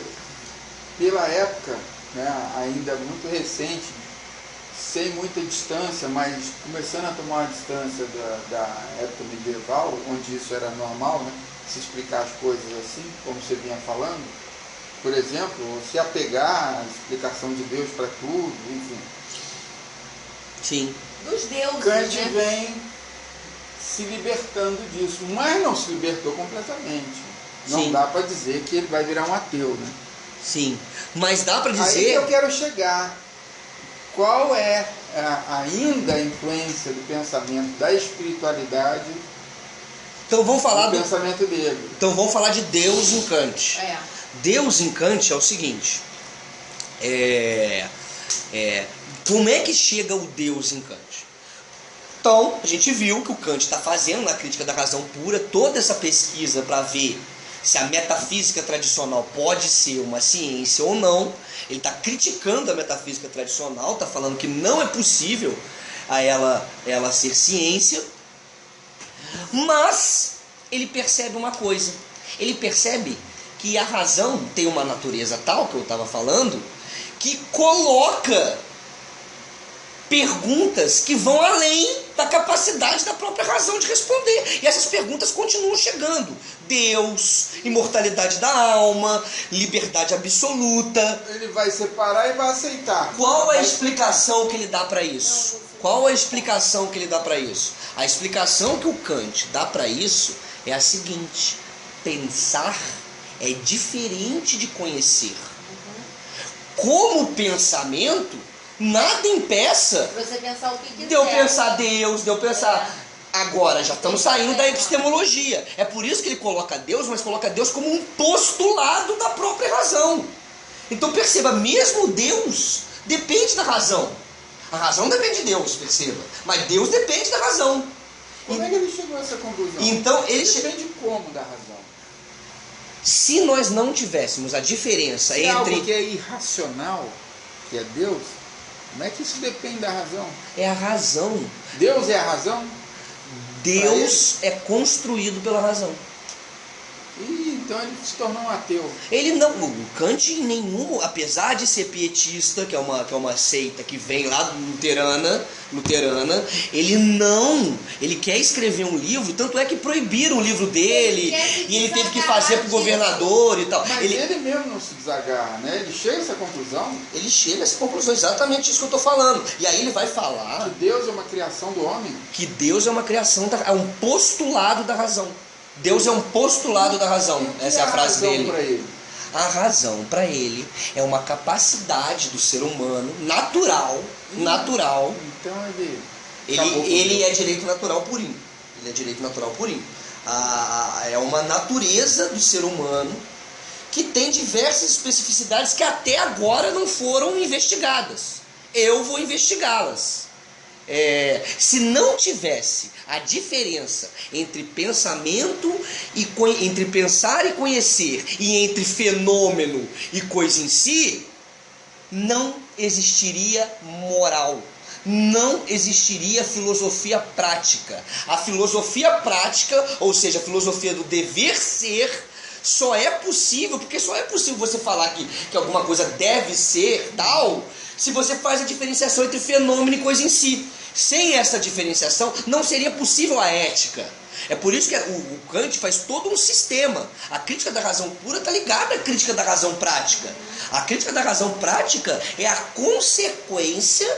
pela época, né, ainda muito recente, sem muita distância, mas começando a tomar uma distância da época medieval, onde isso era normal, né? Se explicar as coisas assim, como você vinha falando. Por exemplo, se apegar à explicação de Deus para tudo, enfim. Sim. Dos deuses, Kant né? vem se libertando disso, mas não se libertou completamente. Não Sim. dá para dizer que ele vai virar um ateu, né? Sim. Mas dá para Aí dizer. eu quero chegar. Qual é ainda a influência do pensamento da espiritualidade Então vamos falar no pensamento dele? Então vamos falar de Deus em Kant. Deus em Kant é o seguinte. Como é que chega o Deus em Kant? Então, a gente viu que o Kant está fazendo na crítica da razão pura toda essa pesquisa para ver se a metafísica tradicional pode ser uma ciência ou não. Ele está criticando a metafísica tradicional, está falando que não é possível a ela ser ciência, mas ele percebe uma coisa. Ele percebe que a razão tem uma natureza tal, que eu estava falando, que coloca perguntas que vão além da capacidade da própria razão de responder. E essas perguntas continuam chegando. Deus, imortalidade da alma, liberdade absoluta. Ele vai separar e vai aceitar. Qual a explicação que ele dá para isso? Qual a explicação que ele dá para isso? A explicação que o Kant dá para isso é a seguinte: pensar é diferente de conhecer. Como pensamento, nada impeça Você pensar o que quiser. de eu pensar Deus, de eu pensar... Agora, já estamos saindo da epistemologia. É por isso que ele coloca Deus, mas coloca Deus como um postulado da própria razão. Então perceba, mesmo Deus depende da razão. A razão depende de Deus, perceba. Mas Deus depende da razão. Como é que ele chegou a essa conclusão? Então, Depende como da razão? Se nós não tivéssemos a diferença Se algo entre... que é irracional, que é Deus, como é que isso depende da razão? É a razão. Deus é a razão? Deus é construído pela razão. E então ele se tornou um ateu. Ele não, o Kant em nenhum, apesar de ser pietista, que é uma seita que vem lá do luterana, ele quer escrever um livro, tanto é que proibiram o livro dele, e ele teve que fazer pro governador e tal. Mas ele mesmo não se desagarra, né? Ele chega a essa conclusão Ele chega a essa conclusão, exatamente isso que eu estou falando. E aí ele vai falar que Deus é uma criação do homem. que Deus é uma criação, é um postulado da razão. Deus é um postulado da razão. E o que Essa é a frase razão dele. pra ele? A razão, para ele, é uma capacidade do ser humano natural. Então acabou com Ele Deus. é direito natural purinho. Ele é direito natural purinho. É uma natureza do ser humano que tem diversas especificidades que até agora não foram investigadas. Eu vou investigá-las. Se não tivesse a diferença entre pensamento entre pensar e conhecer, e entre fenômeno e coisa em si, não existiria moral, não existiria filosofia prática. A filosofia prática, ou seja, a filosofia do dever ser, só é possível, porque só é possível você falar que alguma coisa deve ser tal, se você faz a diferenciação entre fenômeno e coisa em si. Sem essa diferenciação, não seria possível a ética. É por isso que o Kant faz todo um sistema. A crítica da razão pura está ligada à crítica da razão prática. A crítica da razão prática é a consequência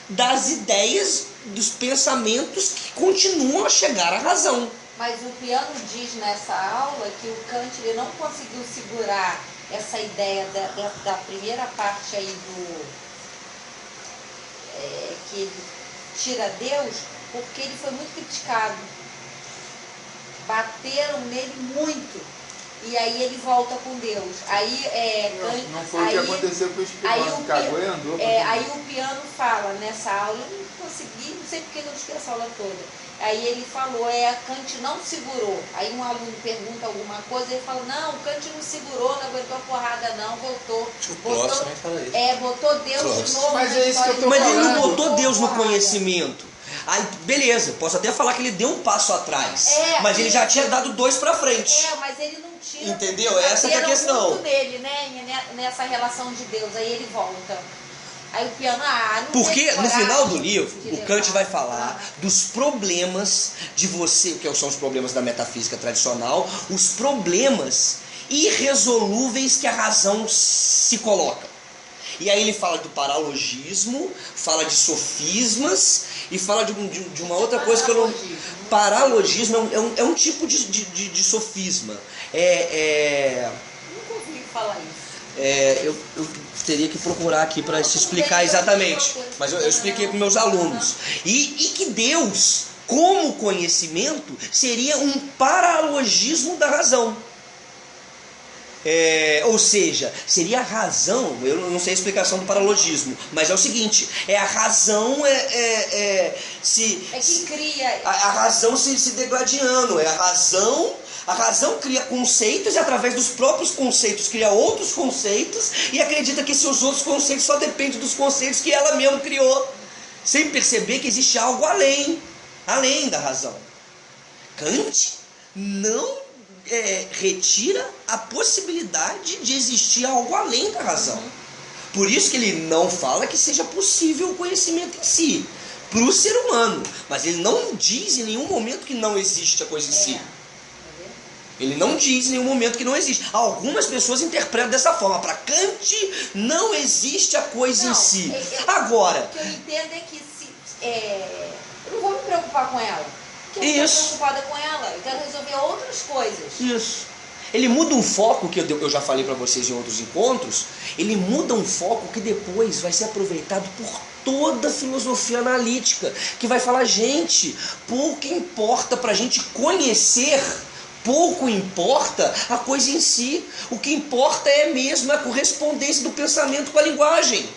das ideias, dos pensamentos que continuam a chegar à razão. Mas o Piano diz nessa aula que o Kant ele não conseguiu segurar essa ideia da primeira parte aí que ele tira Deus, porque ele foi muito criticado. Bateram nele muito. E aí ele volta com Deus. Não foi o que aconteceu com o Spinoza, cagou e andou. Aí o Piano fala nessa aula, eu não consegui, não sei porque eu não esqueci a aula toda. Aí ele falou, Kant não segurou. Aí um aluno pergunta alguma coisa, ele fala, não, o Kant não segurou, não aguentou a porrada não, voltou. O Kloss também fala isso. Botou Deus de novo Mas na é isso que eu história. tô Mas ele não falando. botou Deus no Porrada. conhecimento. Aí, beleza, posso até falar que ele deu um passo atrás, mas ele isso. já tinha dado 2 para frente. Mas ele não tira. Entendeu? porque Essa que é a bateram questão. muito nele, né? Nessa relação de Deus. Aí ele volta. Aí o Piano, não Porque teve no coragem final do livro, de o Kant levar. vai falar dos problemas de você, que são os problemas da metafísica tradicional, os problemas irresolúveis que a razão se coloca. E aí ele fala do paralogismo, fala de sofismas e fala de uma outra coisa que eu não... Paralogismo é um tipo de sofisma. Nunca ouvi falar isso. Eu teria que procurar aqui para se explicar exatamente, mas eu expliquei para meus alunos. E que Deus, como conhecimento, seria um paralogismo da razão. Ou seja, seria a razão, eu não sei a explicação do paralogismo, mas é o seguinte, a razão que cria... a razão se degladiando, a razão cria conceitos e através dos próprios conceitos cria outros conceitos e acredita que esses outros conceitos só dependem dos conceitos que ela mesma criou, sem perceber que existe algo além da razão. Kant não retira a possibilidade de existir algo além da razão. Por isso que ele não fala que seja possível o conhecimento em si, para o ser humano, mas ele não diz em nenhum momento que não existe a coisa em si. Ele não diz em nenhum momento que não existe. Algumas pessoas interpretam dessa forma. Para Kant, não existe a coisa em si. Agora... O que eu entendo é que eu não vou me preocupar com ela. Porque eu estou preocupada com ela. Eu quero resolver outras coisas. Isso. Ele muda um foco, que eu já falei para vocês em outros encontros. Ele muda um foco que depois vai ser aproveitado por toda a filosofia analítica. Que vai falar, gente, pouco importa para a gente conhecer... Pouco importa a coisa em si. O que importa é mesmo a correspondência do pensamento com a linguagem.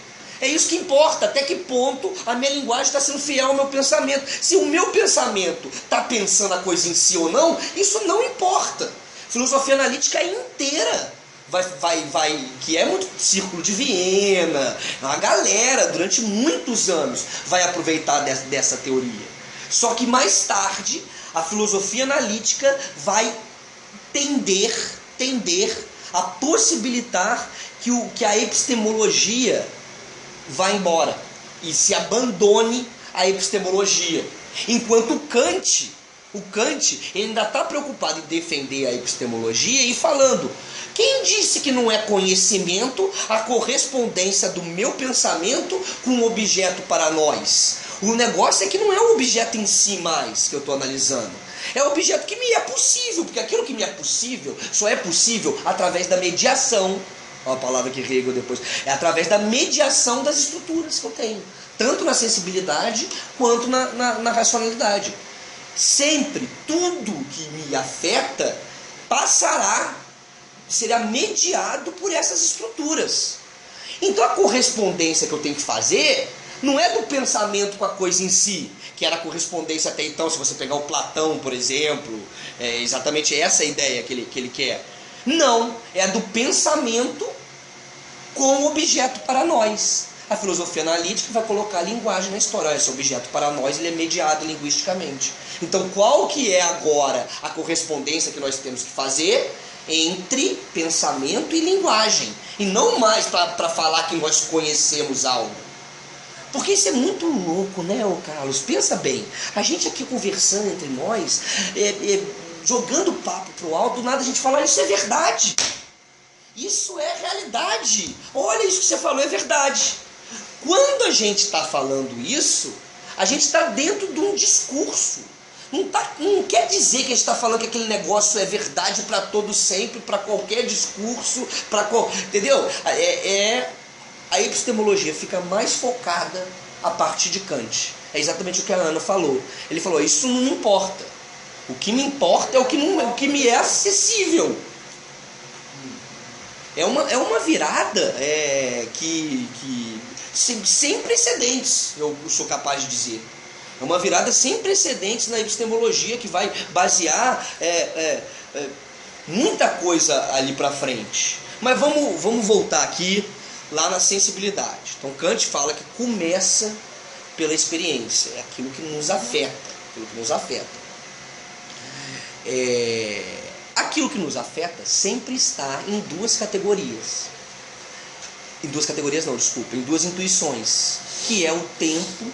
É isso que importa. Até que ponto a minha linguagem está sendo fiel ao meu pensamento. Se o meu pensamento está pensando a coisa em si ou não, isso não importa. Filosofia analítica inteira que é muito Círculo de Viena, a galera durante muitos anos vai aproveitar dessa teoria. Só que mais tarde a filosofia analítica vai tender a possibilitar que a epistemologia vá embora e se abandone a epistemologia. Enquanto o Kant ele ainda está preocupado em defender a epistemologia e falando, quem disse que não é conhecimento a correspondência do meu pensamento com um objeto para nós? O negócio é que não é o objeto em si mais que eu estou analisando. É o objeto que me é possível, porque aquilo que me é possível só é possível através da mediação. Olha a palavra que Hegel depois. É através da mediação das estruturas que eu tenho, tanto na sensibilidade quanto na racionalidade. Sempre tudo que me afeta será mediado por essas estruturas. Então a correspondência que eu tenho que fazer não é do pensamento com a coisa em si, que era a correspondência até então. Se você pegar o Platão, por exemplo, é exatamente essa a ideia que ele quer. Não, é do pensamento com o objeto para nós. A filosofia analítica vai colocar a linguagem na história. Esse objeto para nós ele é mediado linguisticamente. Então qual que é agora a correspondência que nós temos que fazer entre pensamento e linguagem? E não mais para falar que nós conhecemos algo. Porque isso é muito louco, né, ô Carlos? Pensa bem, a gente aqui conversando entre nós, jogando papo pro alto, do nada a gente fala, isso é verdade. Isso é realidade. Olha, isso que você falou é verdade. Quando a gente está falando isso, a gente está dentro de um discurso. Não quer dizer que a gente está falando que aquele negócio é verdade para todo sempre, para qualquer discurso, entendeu? A epistemologia fica mais focada a partir de Kant. É exatamente o que a Ana falou. Ele falou, isso não importa. O que me importa é o que me é acessível. É uma virada sem precedentes, eu sou capaz de dizer. É uma virada sem precedentes na epistemologia que vai basear muita coisa ali para frente. Mas vamos voltar aqui lá na sensibilidade. Então Kant fala que começa pela experiência, é aquilo que nos afeta. Aquilo que nos afeta sempre está em duas categorias. Em duas intuições, que é o tempo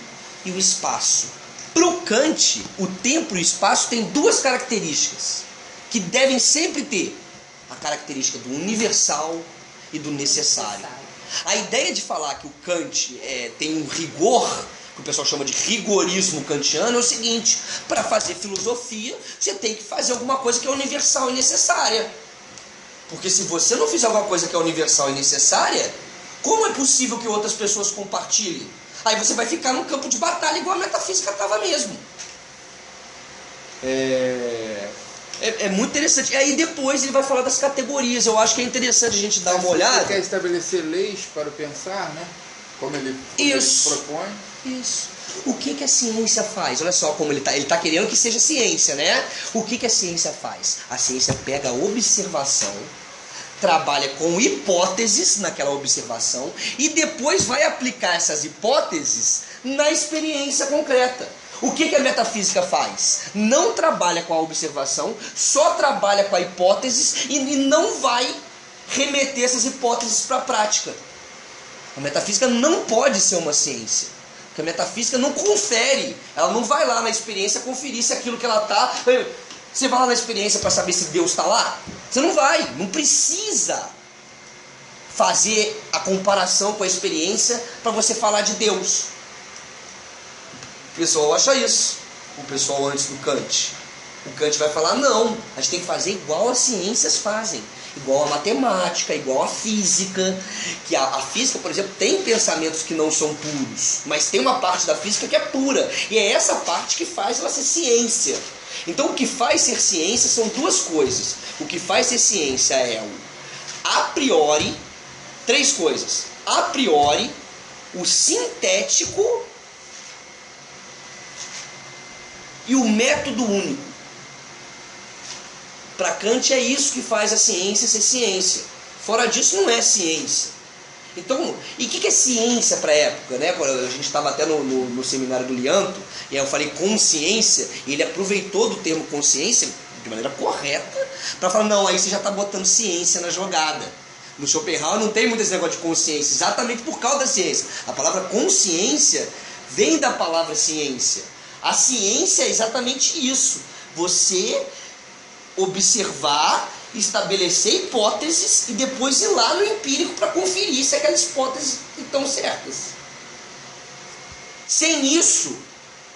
e o espaço. Para o Kant, o tempo e o espaço têm duas características que devem sempre ter: a característica do universal e do necessário. A ideia de falar que o Kant tem um rigor, que o pessoal chama de rigorismo kantiano, é o seguinte: para fazer filosofia, você tem que fazer alguma coisa que é universal e necessária. Porque se você não fizer alguma coisa que é universal e necessária, como é possível que outras pessoas compartilhem? Aí você vai ficar num campo de batalha igual a metafísica estava mesmo. É muito interessante. E aí depois ele vai falar das categorias. Eu acho que é interessante a gente dar uma olhada. Você quer estabelecer leis para o pensar, né? Como ele propõe. Isso. O que a ciência faz? Olha só como ele está querendo que seja ciência, né? O que a ciência faz? A ciência pega a observação, trabalha com hipóteses naquela observação e depois vai aplicar essas hipóteses na experiência concreta. O que a metafísica faz? Não trabalha com a observação, só trabalha com a hipótese e não vai remeter essas hipóteses para a prática. A metafísica não pode ser uma ciência, porque a metafísica não confere, ela não vai lá na experiência conferir se aquilo que ela está... Você vai lá na experiência para saber se Deus está lá? Você não vai, não precisa fazer a comparação com a experiência para você falar de Deus. O pessoal acha isso, o pessoal antes do Kant. O Kant vai falar, não, a gente tem que fazer igual as ciências fazem, igual a matemática, igual a física. Que a física, por exemplo, tem pensamentos que não são puros, mas tem uma parte da física que é pura, e é essa parte que faz ela ser ciência. Então o que faz ser ciência são duas coisas. O que faz ser ciência é o a priori, três coisas: a priori, o sintético e o método único. Para Kant é isso que faz a ciência ser ciência. Fora disso não é ciência. Então, e o que é ciência para a época, né? A gente estava até no seminário do Lianto, e aí eu falei consciência, e ele aproveitou do termo consciência de maneira correta para falar, não, aí você já está botando ciência na jogada. No Schopenhauer não tem muito esse negócio de consciência, exatamente por causa da ciência. A palavra consciência vem da palavra ciência. A ciência é exatamente isso. Você observar, estabelecer hipóteses e depois ir lá no empírico para conferir se aquelas hipóteses estão certas. Sem isso,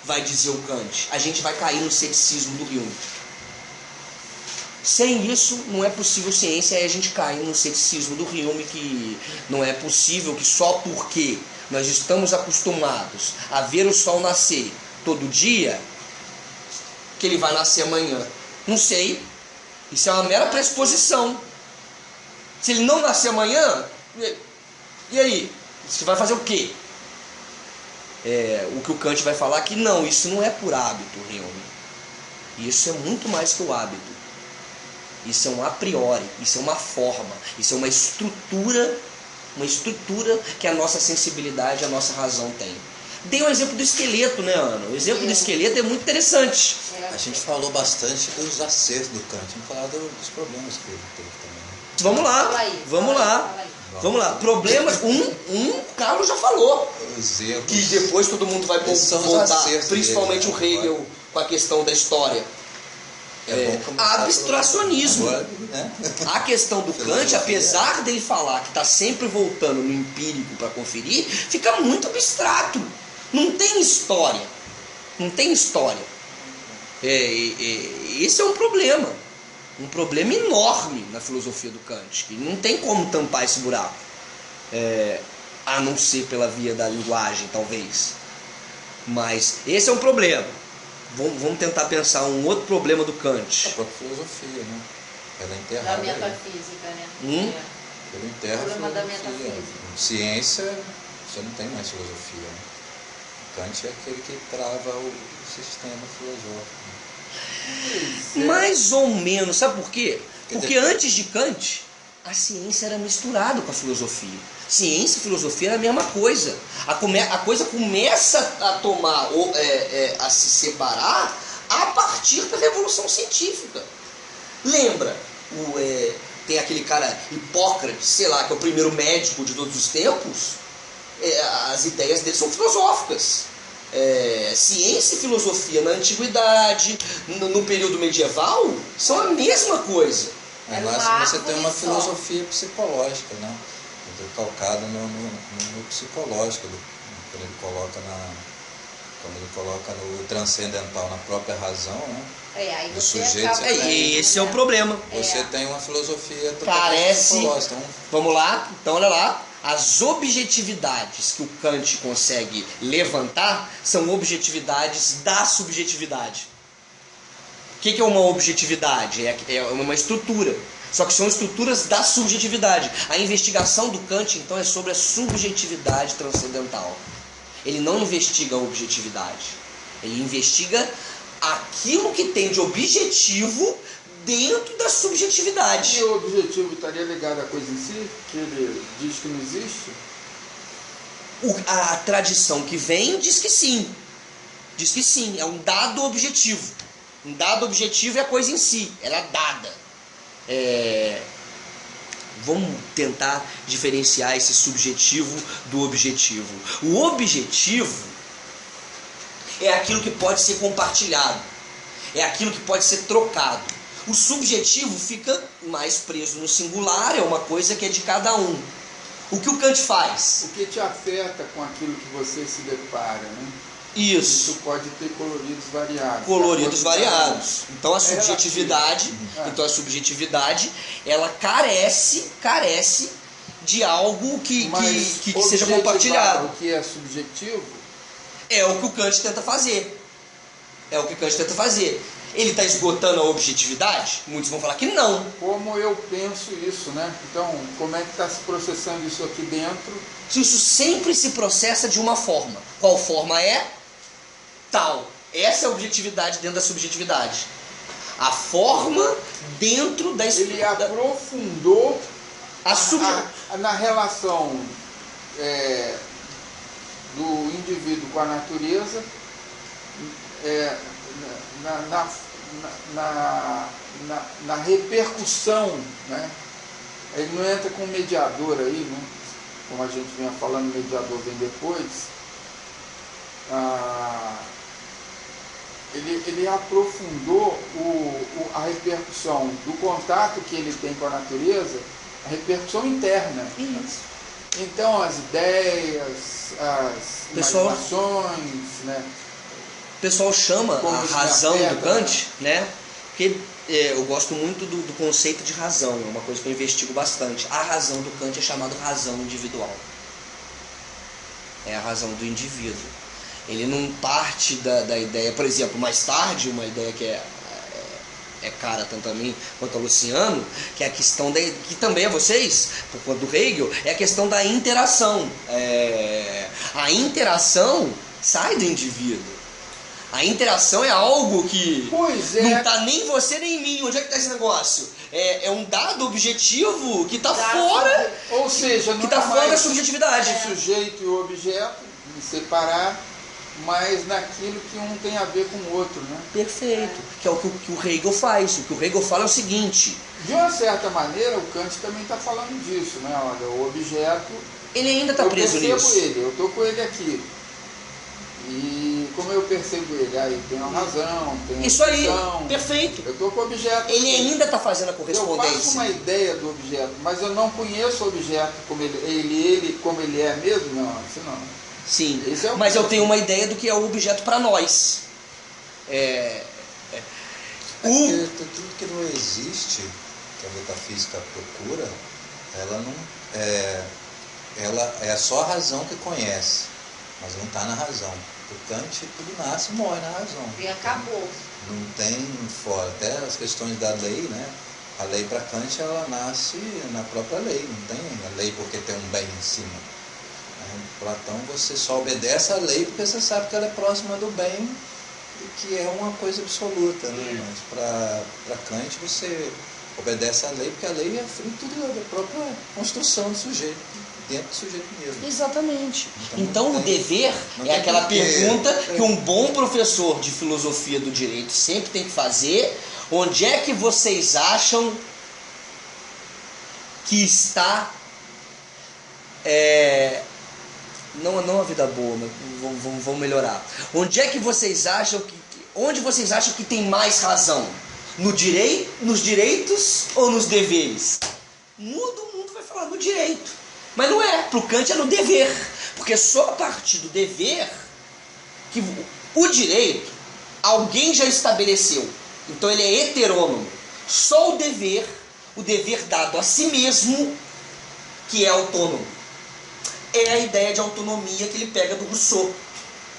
vai dizer o Kant. A gente vai cair no ceticismo do Hume. Sem isso, não é possível ciência, aí a gente cai no ceticismo do Hume, que não é possível que só porque nós estamos acostumados a ver o sol nascer todo dia, que ele vai nascer amanhã. Não sei. Isso é uma mera pressuposição. Se ele não nascer amanhã, e aí? Você vai fazer o quê? O que o Kant vai falar que não, isso não é por hábito, Hume. Isso é muito mais que o hábito. Isso é um a priori, isso é uma forma, isso é uma estrutura que a nossa sensibilidade, a nossa razão tem. Dei um exemplo do esqueleto, né, Ana? O exemplo do esqueleto é muito interessante. A gente falou bastante dos acertos do Kant, vamos falar dos problemas que ele teve também. Vamos lá. Problemas, o Carlos já falou. Os erros. Que depois todo mundo vai voltar, principalmente o Hegel, com a questão da história. Abstracionismo. A questão do Kant, apesar dele falar que está sempre voltando no empírico para conferir, fica muito abstrato. Não tem história. Esse é um problema. Um problema enorme na filosofia do Kant, que não tem como tampar esse buraco. A não ser pela via da linguagem, talvez. Mas esse é um problema. Vamos tentar pensar um outro problema do Kant. A própria filosofia, né? Ela é enterrada. Da metafísica, né? Ela enterra o problema da filosofia. metafísica. Ciência, você não tem mais filosofia. Né? Kant é aquele que trava o sistema filosófico. Mais ou menos, sabe por quê? Porque antes de Kant, a ciência era misturada com a filosofia. Ciência e filosofia era a mesma coisa. A coisa começa a tomar, a se separar a partir da Revolução Científica. Lembra? Tem aquele cara Hipócrates, sei lá, que é o primeiro médico de todos os tempos. As ideias dele são filosóficas. Ciência e filosofia na antiguidade, no período medieval, são a mesma coisa. Mas você tem uma filosofia psicológica, né? Calcada no psicológico, quando ele coloca no transcendental, na própria razão, né? Aí do você sujeito. acaba Esse é o problema. Você tem uma filosofia Parece. psicológica. Vamos lá, então olha lá. As objetividades que o Kant consegue levantar são objetividades da subjetividade. O que é uma objetividade? É uma estrutura. Só que são estruturas da subjetividade. A investigação do Kant, então, é sobre a subjetividade transcendental. Ele não investiga a objetividade. Ele investiga aquilo que tem de objetivo dentro da subjetividade. E o objetivo estaria ligado à coisa em si? Que ele diz que não existe? A tradição que vem diz que sim. Diz que sim, é um dado objetivo. Um dado objetivo é a coisa em si, ela é dada. Vamos tentar diferenciar esse subjetivo do objetivo. O objetivo é aquilo que pode ser compartilhado, é aquilo que pode ser trocado. O subjetivo fica mais preso no singular, é uma coisa que é de cada um. O que o Kant faz? O que te afeta com aquilo que você se depara, né? Isso pode ter coloridos variados. Coloridos variados. Então a subjetividade, ela carece de algo que seja compartilhado. O que é subjetivo? É o que o Kant tenta fazer. Ele está esgotando a objetividade? Muitos vão falar que não. Como eu penso isso, né? Então, como é que está se processando isso aqui dentro? Isso sempre se processa de uma forma. Qual forma é? Tal. Essa é a objetividade dentro da subjetividade. A forma dentro da... Ele aprofundou na relação do indivíduo com a natureza, na repercussão, né? Ele não entra com mediador aí, né? Como a gente vinha falando, mediador vem depois. Ele aprofundou a repercussão do contato que ele tem com a natureza, a repercussão interna. Isso. Então as ideias, as imaginações, né? O pessoal chama Como a isso razão me do afeta, Kant, né? Porque eu gosto muito do conceito de razão, é uma coisa que eu investigo bastante. A razão do Kant é chamada razão individual. É a razão do indivíduo. Ele não parte da ideia, por exemplo, mais tarde, uma ideia que é cara tanto a mim quanto a Luciano, que é a questão que também é vocês, por conta do Hegel, é a questão da interação. A interação sai do indivíduo. A interação é algo que Pois é. não está nem em você nem em mim. Onde é que está esse negócio? É um dado objetivo que está fora, Ou seja, não que está é fora da mais subjetividade. o sujeito e o objeto, de separar, mas naquilo que um tem a ver com o outro, né? Perfeito. Que é o que o Hegel faz. O que o Hegel fala é o seguinte: De uma certa maneira, o Kant também está falando disso, né? Olha, o objeto, ele ainda está eu preso percebo nisso. ele, eu estou com ele aqui. E como eu percebo ele? Aí tem uma razão, tem Isso aí, opção. perfeito. Eu estou com o objeto. Ele ainda está fazendo a Eu correspondência. faço uma ideia do objeto, mas eu não conheço o objeto como ele como ele é mesmo? Não, isso não. Sim, Esse é o mas eu ponto. tenho uma ideia do que é o objeto para nós. Porque tudo que não existe, que a metafísica procura, ela não ela é só a razão que conhece, mas não está na razão. O Kant, tudo nasce e morre na razão. E acabou. Não tem fora. Até as questões da lei, né? A lei para Kant, ela nasce na própria lei. Não tem a lei porque tem um bem em cima. Platão, você só obedece à lei porque você sabe que ela é próxima do bem e que é uma coisa absoluta, né? Mas para Kant você obedece à lei porque a lei é fruto da própria construção do sujeito, dentro do sujeito mesmo. Exatamente. Então, Então não o tem- dever não é tem aquela porquê. pergunta que um bom professor de filosofia do direito sempre tem que fazer: onde é que vocês acham que está não a vida boa, mas vamos melhorar. Onde é que vocês acham onde vocês acham que tem mais razão? Nos direitos ou nos deveres? Todo mundo vai falar no direito. Mas não é, pro Kant é no dever. Porque só a partir do dever que o direito alguém já estabeleceu. Então ele é heterônomo. Só o dever dado a si mesmo, que é autônomo. É a ideia de autonomia que ele pega do Rousseau.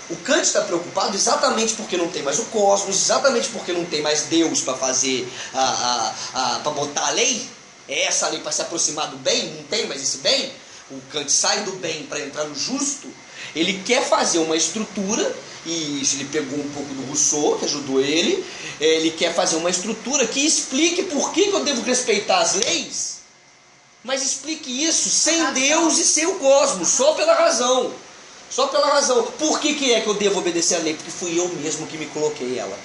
O Kant está preocupado exatamente porque não tem mais o cosmos, exatamente porque não tem mais Deus para fazer, para botar a lei. É essa lei para se aproximar do bem, não tem mais esse bem. O Kant sai do bem para entrar no justo. Ele quer fazer uma estrutura, e isso ele pegou um pouco do Rousseau, que ajudou ele. Ele quer fazer uma estrutura que explique por que eu devo respeitar as leis, mas explique isso sem Deus e sem o cosmos, só pela razão. Só pela razão. Por que é que eu devo obedecer a lei? Porque fui eu mesmo que me coloquei ela.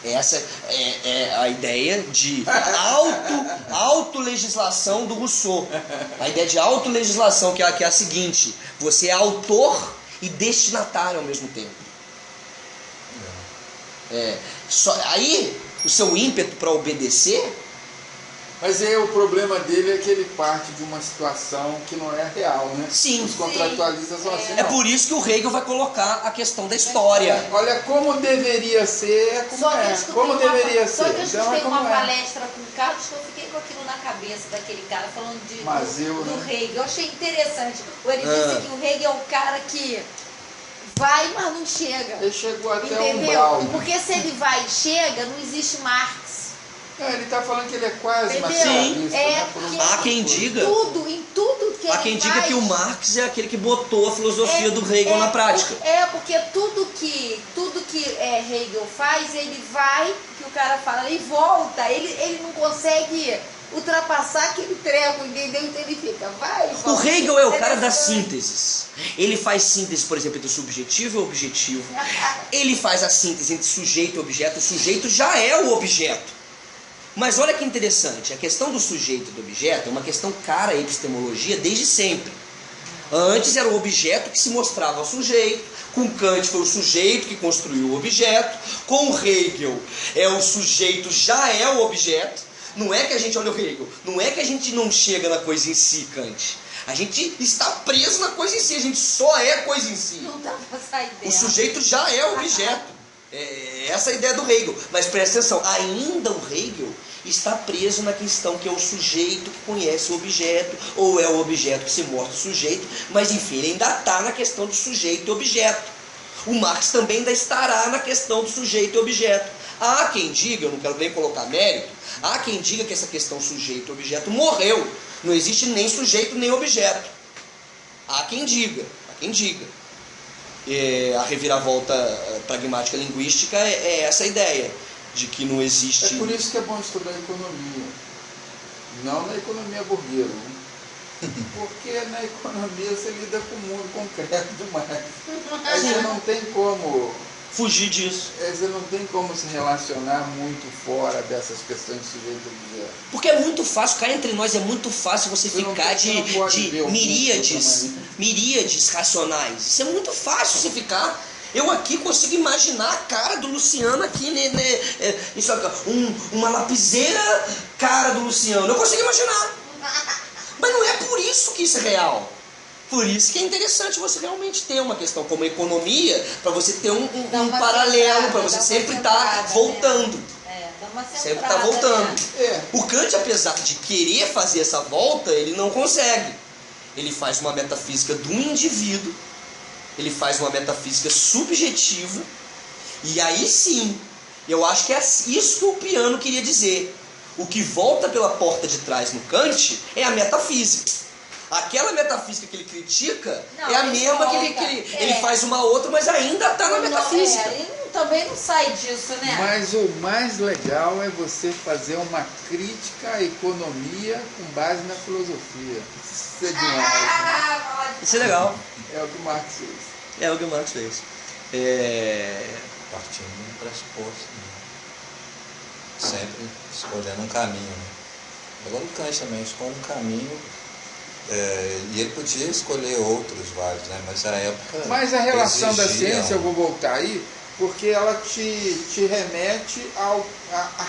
Essa é a ideia de autolegislação do Rousseau. A ideia de autolegislação, que é a seguinte: você é autor e destinatário ao mesmo tempo. Aí, o seu ímpeto para obedecer. Mas aí o problema dele é que ele parte de uma situação que não é real, né? Sim. Os contratualistas são assim, É não. por isso que o Hegel vai colocar a questão da história. Olha, como deveria ser, é como Só que eu é. escutei Como deveria Só que eu ser. escutei Então é como uma é. palestra com o Carlos que eu fiquei com aquilo na cabeça daquele cara falando do né? Hegel. Eu achei interessante. Ele disse que o Hegel é um cara que vai, mas não chega. Ele chegou até o Entendeu? umbral. Né? Porque se ele vai e chega, não existe Marx. Ele está falando que ele é quase Entendeu? materialista, É, né? Por porque Há quem diga. Em tudo que Há ele quem diga faz, que o Marx é aquele que botou a filosofia do Hegel na prática. Porque tudo que Hegel faz, ele vai, que o cara fala, e volta. Ele não consegue ultrapassar aquele treco, entendeu? Então ele fica, vai. O Hegel é o cara das sínteses. Ele faz síntese, por exemplo, entre subjetivo e objetivo. Ele faz a síntese entre sujeito e objeto. O sujeito já é o objeto. Mas olha que interessante, a questão do sujeito e do objeto é uma questão cara à epistemologia desde sempre. Antes era o objeto que se mostrava ao sujeito, com Kant foi o sujeito que construiu o objeto, com Hegel o sujeito já é o objeto. Não é que a gente olha o Hegel, não é que a gente não chega na coisa em si, Kant. A gente está preso na coisa em si, a gente só é coisa em si. Não dá pra sair O dela. sujeito já é objeto. Essa é a ideia do Hegel. Mas presta atenção, ainda o Hegel está preso na questão que é o sujeito que conhece o objeto, ou é o objeto que se mostra o sujeito, mas enfim, ele ainda está na questão do sujeito e objeto. O Marx também ainda estará na questão do sujeito e objeto. Há quem diga, eu não quero nem colocar mérito, há quem diga que essa questão sujeito e objeto morreu. Não existe nem sujeito nem objeto. Há quem diga, há quem diga. A reviravolta pragmática linguística é essa ideia, de que não existe... É por isso que é bom estudar economia, não na economia burguesa, né? Porque na economia você lida com o mundo concreto demais. Aí você não tem como fugir disso. Você não tem como se relacionar muito fora dessas questões de sujeito e objeto. Porque é muito fácil, cá entre nós é muito fácil você ficar de miríades racionais. Isso é muito fácil você ficar. Eu aqui consigo imaginar a cara do Luciano aqui, isso aqui, uma lapiseira cara do Luciano. Eu consigo imaginar. Mas não é por isso que isso é real. Por isso que é interessante você realmente ter uma questão como economia, para você ter um paralelo, para você sempre estar voltando. Sempre estar voltando. O Kant, apesar de querer fazer essa volta, ele não consegue. Ele faz uma metafísica do indivíduo, ele faz uma metafísica subjetiva, e aí sim, eu acho que é isso que o Peano queria dizer. O que volta pela porta de trás no Kant é a metafísica. Aquela metafísica que ele critica é a mesma que ele faz uma outra, mas ainda está na metafísica. Ele também não sai disso, né? Mas o mais legal é você fazer uma crítica à economia com base na filosofia. Isso é demais. Isso é legal. É o que o Marx fez. É o que o Marx fez. Partindo de um pressuposto, né? Sempre escolhendo um caminho, né? Agora o Kant também escolhe um caminho, e ele podia escolher outros vários, né? Mas a época... Mas a relação da ciência, eu vou voltar aí, porque ela te remete à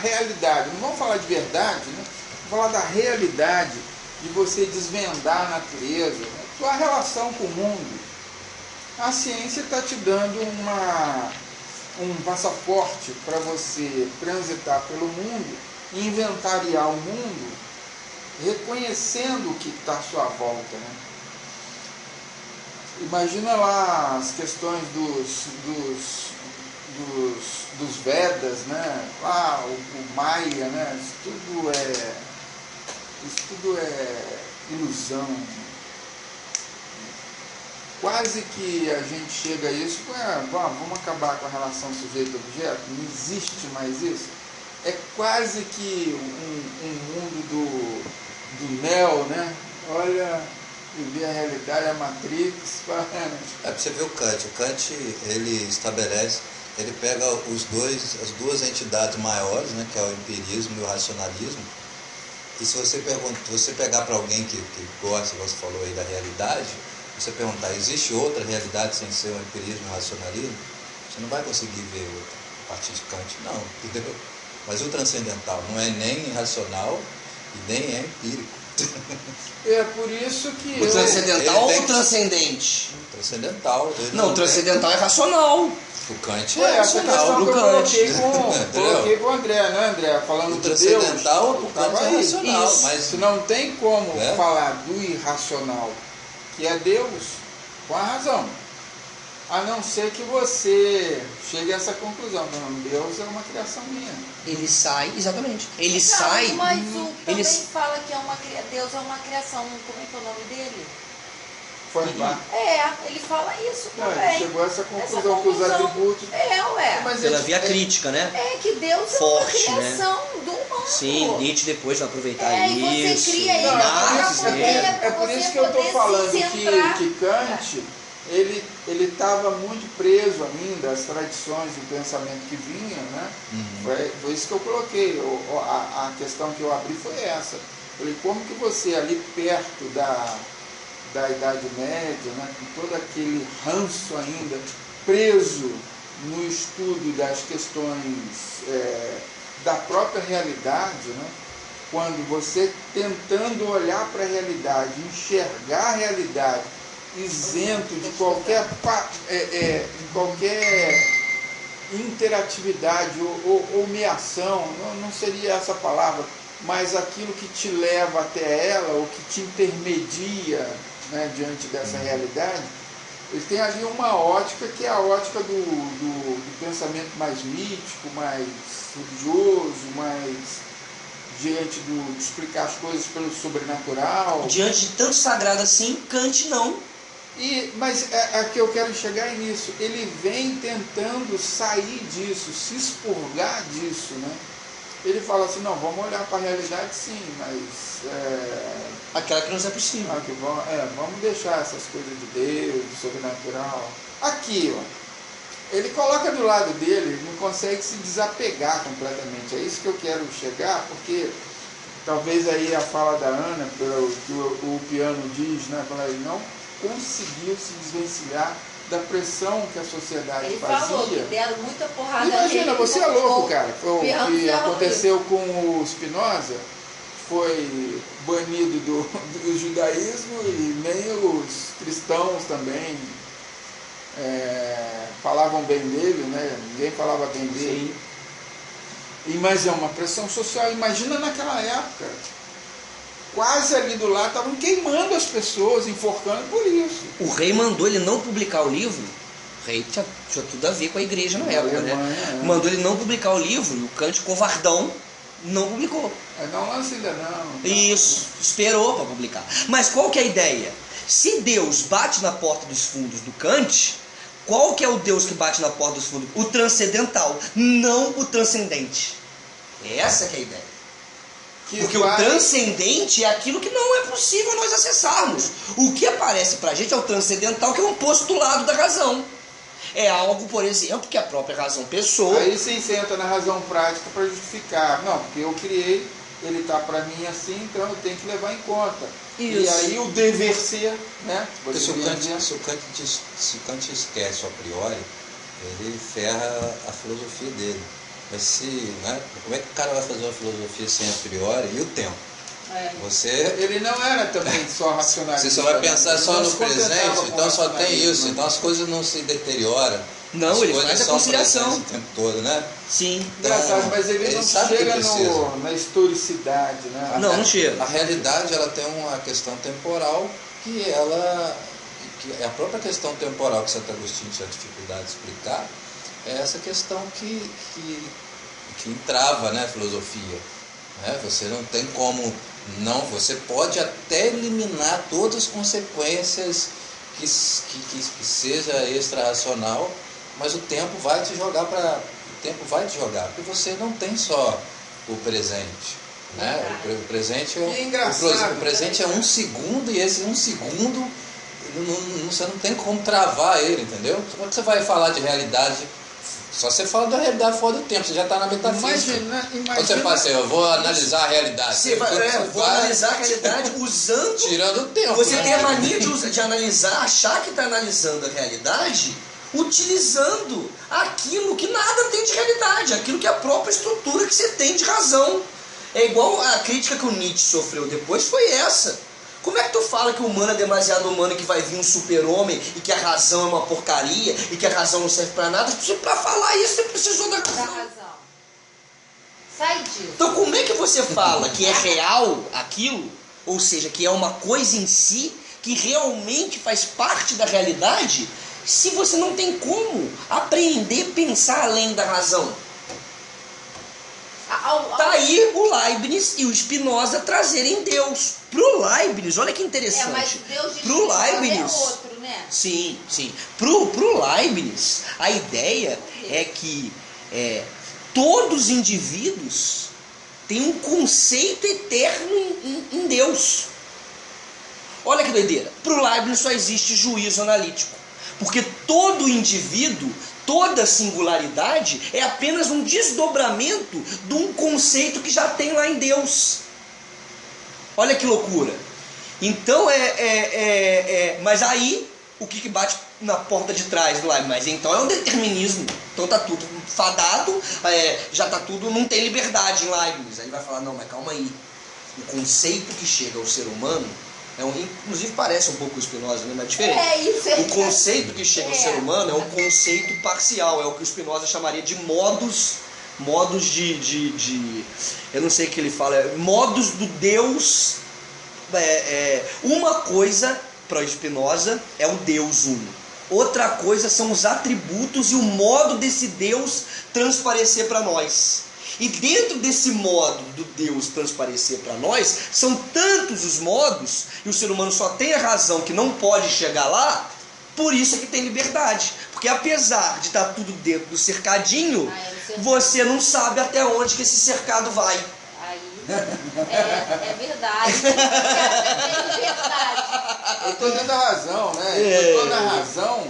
realidade. Não vamos falar de verdade, né? Vamos falar da realidade, de você desvendar a natureza, né? Sua relação com o mundo. A ciência está te dando um passaporte para você transitar pelo mundo, inventariar o mundo, reconhecendo o que está à sua volta, né? Imagina lá as questões dos Vedas, né? Lá o Maia, né? Isso tudo é ilusão. Quase que a gente chega a isso, vamos acabar com a relação sujeito-objeto, não existe mais isso. É quase que um mundo do Neo, né? Olha, viver a realidade, a Matrix. Pra você ver o Kant. O Kant, ele estabelece, ele pega as duas entidades maiores, né? Que é o empirismo e o racionalismo. E se você pegar para alguém que gosta, você falou aí da realidade, você perguntar, existe outra realidade sem ser o empirismo e o racionalismo? Você não vai conseguir ver outra a partir de Kant, não, entendeu? Mas o transcendental não é nem racional e nem é empírico. É por isso que o transcendental ou o transcendente? Transcendental. Não, o transcendental é racional. O Kant é racional. Do Kant. Coloquei com o André, né, André? Falando o de Deus. Transcendental, o Kant é racional. Isso. Mas não tem como falar do irracional, que é Deus, com a razão. A não ser que você chegue a essa conclusão. Não, Deus é uma criação minha. Ele sai, exatamente. Ele não, sai. Mas o também fala que Deus é uma criação. Como é que é o nome dele? Ele fala isso também. Ele chegou a essa conclusão que os atributos... Mas pela via crítica, né? É que Deus forte, é uma criação, né? Do humano. Sim, Nietzsche depois vai aproveitar e isso. Você cria ele é por isso que eu estou falando que Kant... Ele estava muito preso ainda às tradições do pensamento que vinha, né? Foi isso que eu coloquei. A questão que eu abri foi essa. Falei, como que você ali perto da Idade Média, né, com todo aquele ranço ainda, preso no estudo das questões da própria realidade, né? Quando você tentando olhar para a realidade, enxergar a realidade isento de qualquer interatividade ou meação, não seria essa palavra, mas aquilo que te leva até ela, ou que te intermedia, né, diante dessa realidade. Ele tem ali uma ótica que é a ótica do pensamento mais mítico, mais religioso, mais diante de explicar as coisas pelo sobrenatural. Diante de tanto sagrado assim, Kant não. Mas que eu quero chegar é nisso. Ele vem tentando sair disso, se expurgar disso, né? Ele fala assim, não, vamos olhar para a realidade sim, mas... aquela que nos é possível. Vamos deixar essas coisas de Deus, do sobrenatural. Aqui, ó, ele coloca do lado dele, não consegue se desapegar completamente. É isso que eu quero chegar, porque talvez aí a fala da Ana, pelo que o piano diz, né, ele não conseguiu se desvencilhar da pressão que a sociedade ele fazia. Falou que deram muita porrada. Imagina, você é louco, cara. O que aconteceu aconteceu com o Spinoza, foi banido do judaísmo, e nem os cristãos também falavam bem dele, né? Ninguém falava bem dele. Mas é uma pressão social. Imagina naquela época. Quase ali do lado estavam queimando as pessoas, enforcando por isso. O rei mandou ele não publicar o livro. O rei tinha tudo a ver com a igreja na época, né? Mandou ele não publicar o livro, e o Kant, covardão, não publicou. Não lança ainda não. Isso, esperou para publicar. Mas qual que é a ideia? Se Deus bate na porta dos fundos do Kant, qual que é o Deus que bate na porta dos fundos? O transcendental, não o transcendente. Essa que é a ideia. Porque o transcendente é aquilo que não é possível nós acessarmos. O que aparece pra gente é o transcendental, que é um postulado da razão. É algo, por exemplo, que a própria razão pensou. Aí você senta na razão prática para justificar. Não, porque eu criei, ele está para mim assim, então eu tenho que levar em conta. Isso. E aí o dever ser, né? Se o Kant esquece a priori, ele ferra a filosofia dele. Mas né, como é que o cara vai fazer uma filosofia sem a priori e o tempo? Ele não era também só racionalista. Você só vai pensar só no presente, então só tem isso. Então as coisas não se deterioram. Não, ele faz a conciliação o tempo todo, né? Sim. Engraçado, mas ele não chega na historicidade, né? Não chega. A realidade, ela tem uma questão temporal que a própria questão temporal que Santo Agostinho tinha dificuldade de explicar, é essa questão que entrava, né, a filosofia. Você não tem como não, você pode até eliminar todas as consequências que seja extra-racional, mas o tempo vai te jogar porque você não tem só o presente, né? O presente o presente é um segundo, e esse 1 segundo você não tem como travar ele, entendeu? Como é que você vai falar de realidade? Só você fala da realidade fora do tempo, você já está na metafísica. Imagina. Quando você fala assim, eu vou analisar a realidade. Vou analisar a realidade usando... Tirando o tempo. Você tem a mania de analisar, achar que está analisando a realidade, utilizando aquilo que nada tem de realidade, aquilo que é a própria estrutura que você tem de razão. É igual a crítica que o Nietzsche sofreu depois, foi essa. Como é que tu fala que o humano é demasiado humano e que vai vir um super-homem e que a razão é uma porcaria e que a razão não serve pra nada? Pra falar isso você precisou da razão. Sai disso. Então como é que você fala que é real aquilo, ou seja, que é uma coisa em si, que realmente faz parte da realidade, se você não tem como aprender a pensar além da razão? Tá aí o Leibniz e o Spinoza trazerem Deus. Pro Leibniz, olha que interessante. Mas Deus de pro Leibniz, é outro, né? Sim. Pro Leibniz, a ideia é que todos os indivíduos têm um conceito eterno em Deus. Olha que doideira. Pro Leibniz só existe juízo analítico. Porque todo indivíduo, toda singularidade é apenas um desdobramento de um conceito que já tem lá em Deus. Olha que loucura. Então mas aí o que bate na porta de trás do Leibniz? Mas então é um determinismo. Então tá tudo fadado, já tá tudo, não tem liberdade em Leibniz. Aí ele vai falar, não, mas calma aí. O conceito que chega ao ser humano, Inclusive parece um pouco o Spinoza, né? Mas é diferente. Isso é. O conceito que chega ao ser humano é um conceito parcial, é o que o Spinoza chamaria de modos de eu não sei o que ele fala, modos do Deus. Uma coisa para Spinoza é o Deus uno, outra coisa são os atributos e o modo desse Deus transparecer para nós. E dentro desse modo do Deus transparecer para nós, são tantos os modos, e o ser humano só tem a razão que não pode chegar lá. Por isso é que tem liberdade. Porque apesar de estar tudo dentro do cercadinho, você não sabe até onde que esse cercado vai. Aí é verdade. É verdade. Eu estou dando a razão, né? Eu estou na razão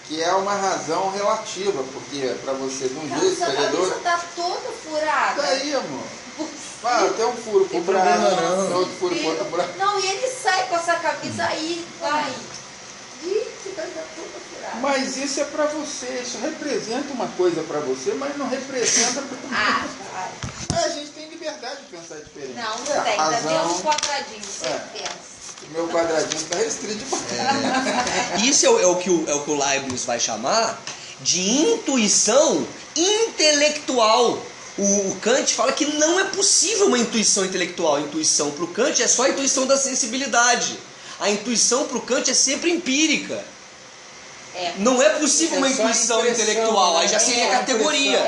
que é uma razão relativa, porque para você, de um jeito, Sua cabeça está toda furada. Daí, amor. Tem um furo por problema braço, não. tem outro furo por outro braço. Não, e ele sai com essa camisa aí, vai. Gente, vai dar toda furada. Mas isso é para você, isso representa uma coisa para você, mas não representa para Vai. A gente tem liberdade de pensar diferente. Não tem. Ainda Razão. tem um quadradinho, certeza. O meu quadradinho está restrito demais. Isso é o que o Leibniz vai chamar de intuição intelectual. O Kant fala que não é possível uma intuição intelectual. A intuição para o Kant é só a intuição da sensibilidade. A intuição para o Kant é sempre empírica. Não é possível uma intuição intelectual, aí já seria categoria.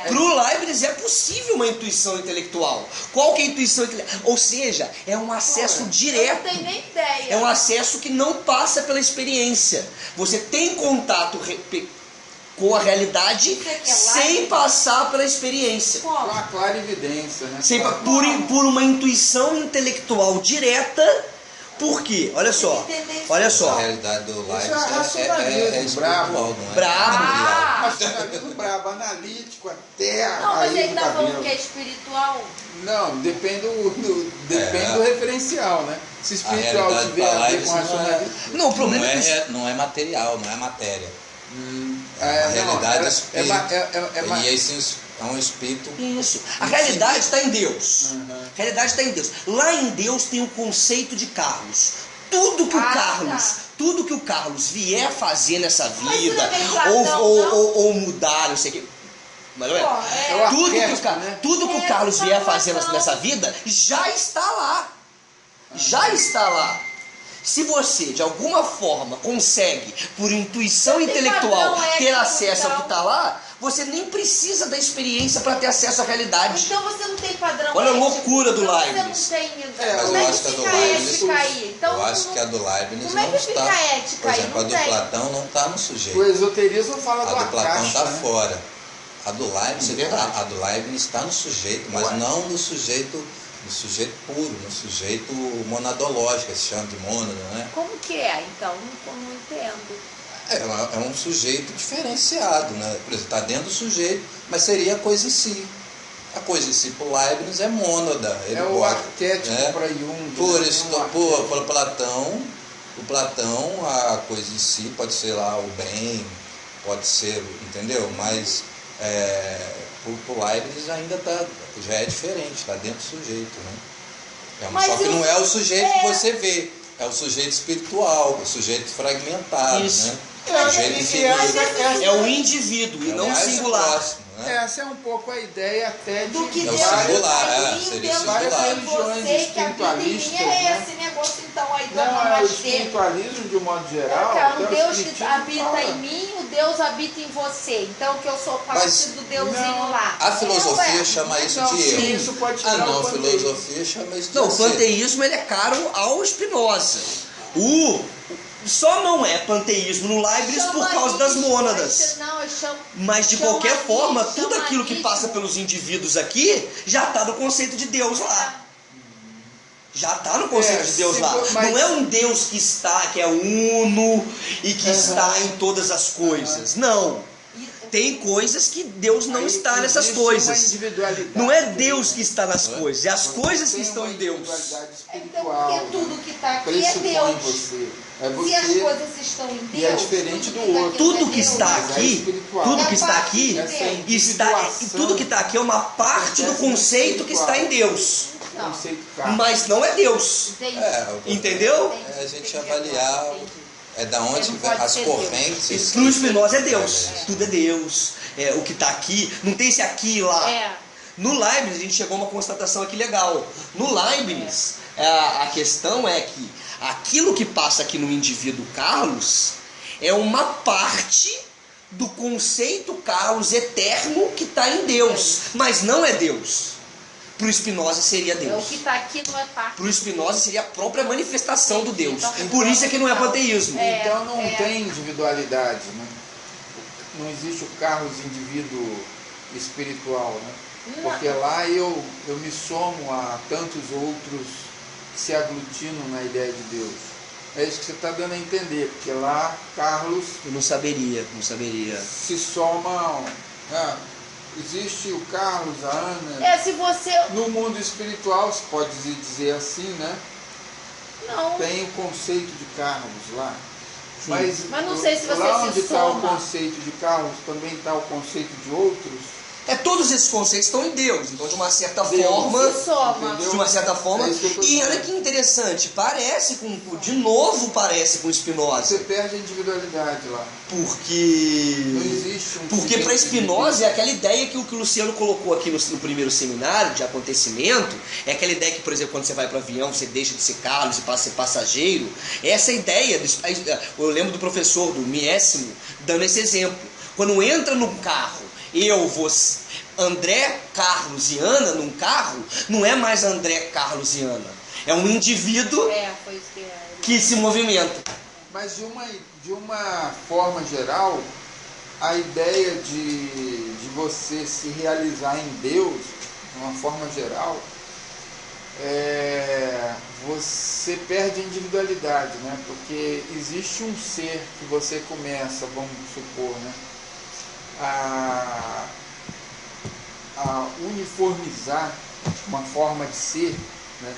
Para o Leibniz é possível uma intuição intelectual. Qual que é a intuição intelectual? Ou seja, é um acesso direto. Eu não tenho nem ideia. É um acesso que não passa pela experiência. Você tem contato com a realidade sem passar pela experiência. Com a clarividência, né? Por uma intuição intelectual direta. Por quê? Olha só. A realidade do Leibniz é espiritual, não é? Brabo. Racionalismo brabo, analítico, até Não, mas aí ele do está falando cabelo. que é espiritual. Não, depende do referencial, né? Se A espiritual realidade tiver para a ver Leibniz com racionalismo. Não, o problema é que não é material, não é matéria. É uma realidade espírito. E esse é um espírito. isso. A realidade está em Deus. A realidade está em Deus. Lá em Deus tem o conceito de Carlos. Tudo que o Carlos vier fazer nessa vida, ou mudar, não sei o que. Mas não é? Tudo que o Carlos vier fazer nessa vida já está lá. Já está lá. Se você, de alguma forma, consegue, por intuição intelectual, ter acesso ao que está lá, você nem precisa da experiência para ter acesso à realidade. Então você não tem padrão Olha a ético. loucura do Então Leibniz. Você não tem. Mas Como eu é acho que a que do fica Leibniz. ética aí? Então, Eu acho que a do Leibniz como é não que está. fica a ética Por aí? exemplo, a Não do tem. Platão não está no sujeito. O esoterismo fala do A do Platão Akasha, está né? fora. A do Leibniz, É verdade. a do Leibniz está no sujeito, mas não no sujeito puro, no sujeito monadológico, que se chama de mônada, né? Como que é? Então, não entendo. É um sujeito diferenciado, né? Por exemplo, está dentro do sujeito, mas seria a coisa em si. A coisa em si, para o Leibniz, é mônada. Ele O pode, arquétipo né? para Jung. Por né? isso, Tem um arquétipo. por Platão, a coisa em si pode ser lá o bem, pode ser, entendeu? Mas por Leibniz ainda já é diferente, está dentro do sujeito, né? Mas só que não é o sujeito que é. você vê, é o sujeito espiritual, o sujeito fragmentado, Isso. né? É, O sujeito e infinito. É o indivíduo e É o não o mais singular. próximo, né? Essa é um pouco a ideia até de Do que É o Deus singular, está em mim, seria Deus singular. está em Religiões você, que habita em mim. espiritualistas, É né? esse negócio então aí do Não, é o namastê. espiritualismo de um modo geral. Cara, até o Deus que espiritismo habita fala. em mim, o Deus habita em você. Então que eu sou parte Mas do Deusinho não, lá. A filosofia É, chama isso Não, de sim, erro. isso pode tirar Não, o a panteísmo. filosofia chama isso de Não, o acerto. panteísmo ele é caro ao Spinoza. Só não é panteísmo no Leibniz chama por causa das isso, mônadas. Não, eu chamo, Mas de chama qualquer isso, forma, chama tudo aquilo que isso. passa pelos indivíduos aqui já está no conceito de Deus lá. Já está no conceito de Deus lá. mas- Não é um Deus que é uno e que está em todas as coisas. Não. Tem coisas que Deus não Aí está nessas existe uma coisas. individualidade. Não é Deus que está nas coisas, é as coisas que Tem estão uma em Deus. individualidade Então, espiritual, porque tudo que está aqui é pressupõe Deus. você. É Se você. as coisas estão em Deus, E é diferente tudo do que tá outro. aqui Tudo é que Deus. está Mas é aqui, espiritual. tudo que É está parte aqui de Essa Deus. está, tudo que está aqui é uma parte do conceito que está em Deus. Não. conceito carro. Mas não é Deus. Entendi. Entendeu? É a gente avaliar da onde Não pode as ser correntes. Isso pro Spinoza é Deus. Tudo é Deus. O que está aqui, não tem esse aqui e lá. É. No Leibniz, a gente chegou a uma constatação aqui legal. No Leibniz, a questão é que aquilo que passa aqui no indivíduo Carlos é uma parte do conceito Carlos eterno que está em Deus, mas não é Deus. Para o Spinoza seria O Deus. que está aqui não é parte. Para o Spinoza seria a própria manifestação do Deus. Então, Por isso é que não é panteísmo. Então não tem individualidade, né? Não existe o Carlos indivíduo espiritual, né? Não. Porque lá eu me somo a tantos outros que se aglutinam na ideia de Deus. É isso que você está dando a entender, porque lá Carlos Eu não saberia. se soma. Existe o Carlos, a Ana. Se você. No mundo espiritual, se pode dizer assim, né? Não. Tem o conceito de Carlos lá. Sim. Mas não sei se você lá se onde está o soma. conceito de Carlos, também está o conceito de outros. Todos esses conceitos estão em Deus. Então, de uma certa Deus. forma. Se soma. Entendeu? De uma certa forma. É isso que eu tô E dizendo. olha que interessante, parece com. De novo parece com Spinoza. Você perde a individualidade lá. Não Porque. existe um. Porque para Spinoza é aquela ideia que o Luciano colocou aqui no primeiro seminário de acontecimento, é aquela ideia que, por exemplo, quando você vai para o avião, você deixa de ser Carlos e passa a ser passageiro. Essa ideia, eu lembro do professor do Miésimo dando esse exemplo. Quando entra no carro, você, André, Carlos e Ana num carro, não é mais André, Carlos e Ana. É um indivíduo Foi isso que é. que se movimenta. Mas de uma forma geral, a ideia de você se realizar em Deus, de uma forma geral, você perde a individualidade, né? Porque existe um ser que você começa, vamos supor, né? A uniformizar uma forma de ser, né?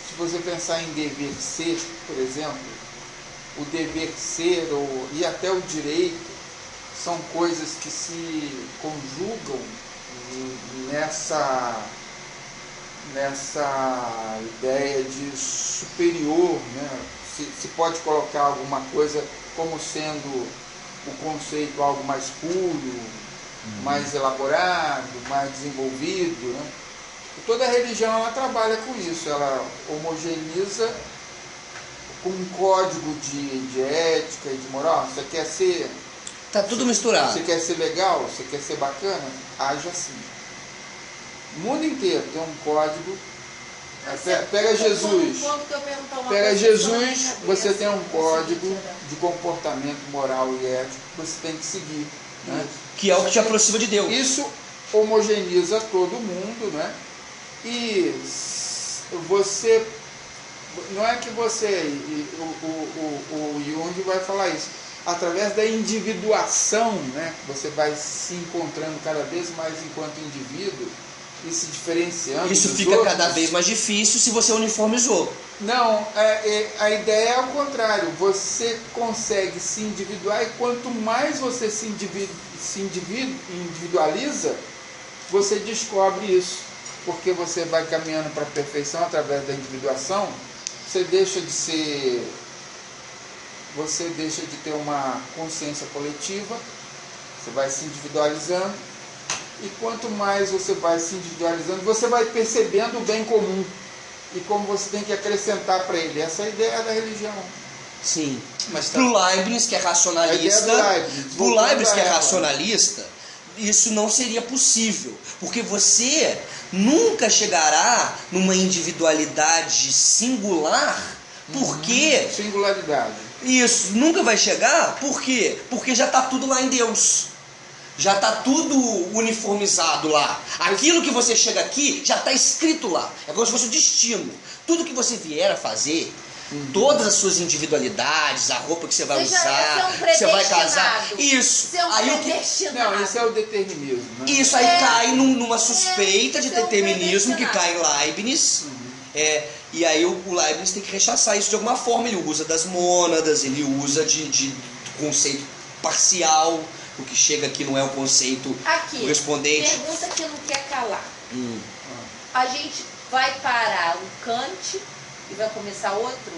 Se você pensar em dever ser, por exemplo, o dever ser e até o direito são coisas que se conjugam nessa ideia de superior, né? Se pode colocar alguma coisa como sendo o conceito algo mais puro, mais elaborado, mais desenvolvido, né? E toda religião ela trabalha com isso, ela homogeneiza com um código de ética e de moral. Você quer ser... Tá tudo misturado. Você quer ser legal? Você quer ser bacana? Age assim. O mundo inteiro tem um código. Pega Jesus. Pega Jesus, você tem um código de comportamento moral e ético que você tem que seguir, né? Que é o que te aproxima de Deus. Isso homogeneiza todo mundo, né? E você... Não é que você... O Jung vai falar isso. Através da individuação, né? Você vai se encontrando cada vez mais enquanto indivíduo e se diferenciando. Isso dos fica outros. cada vez mais difícil se você uniformizou. Não, a ideia é ao contrário. Você consegue se individuar e quanto mais você se individualiza, você descobre isso. Porque você vai caminhando para a perfeição através da individuação, você deixa de ter uma consciência coletiva, você vai se individualizando, e quanto mais você vai se individualizando, você vai percebendo o bem comum e como você tem que acrescentar para ele. Essa é a ideia da religião. Sim. Mas Pro Leibniz, que é racionalista, pro Leibniz, que é racionalista, isso não seria possível, porque você nunca chegará numa individualidade singular, porque Singularidade. isso nunca vai chegar, por quê? Porque já está tudo lá em Deus. Já está tudo uniformizado lá. Aquilo que você chega aqui já está escrito lá. É como se fosse o destino. Tudo que você vier a fazer, todas as suas individualidades, a roupa que você vai usar, você vai casar. Isso. Aí o que... Não, isso é o determinismo, né? Isso aí cai numa suspeita de determinismo que cai em Leibniz. E aí o Leibniz tem que rechaçar isso de alguma forma. Ele usa das mônadas, ele usa de conceito parcial. O que chega aqui não é o conceito Aqui, correspondente. pergunta que não quer calar. A gente vai parar o Kant e vai começar outro?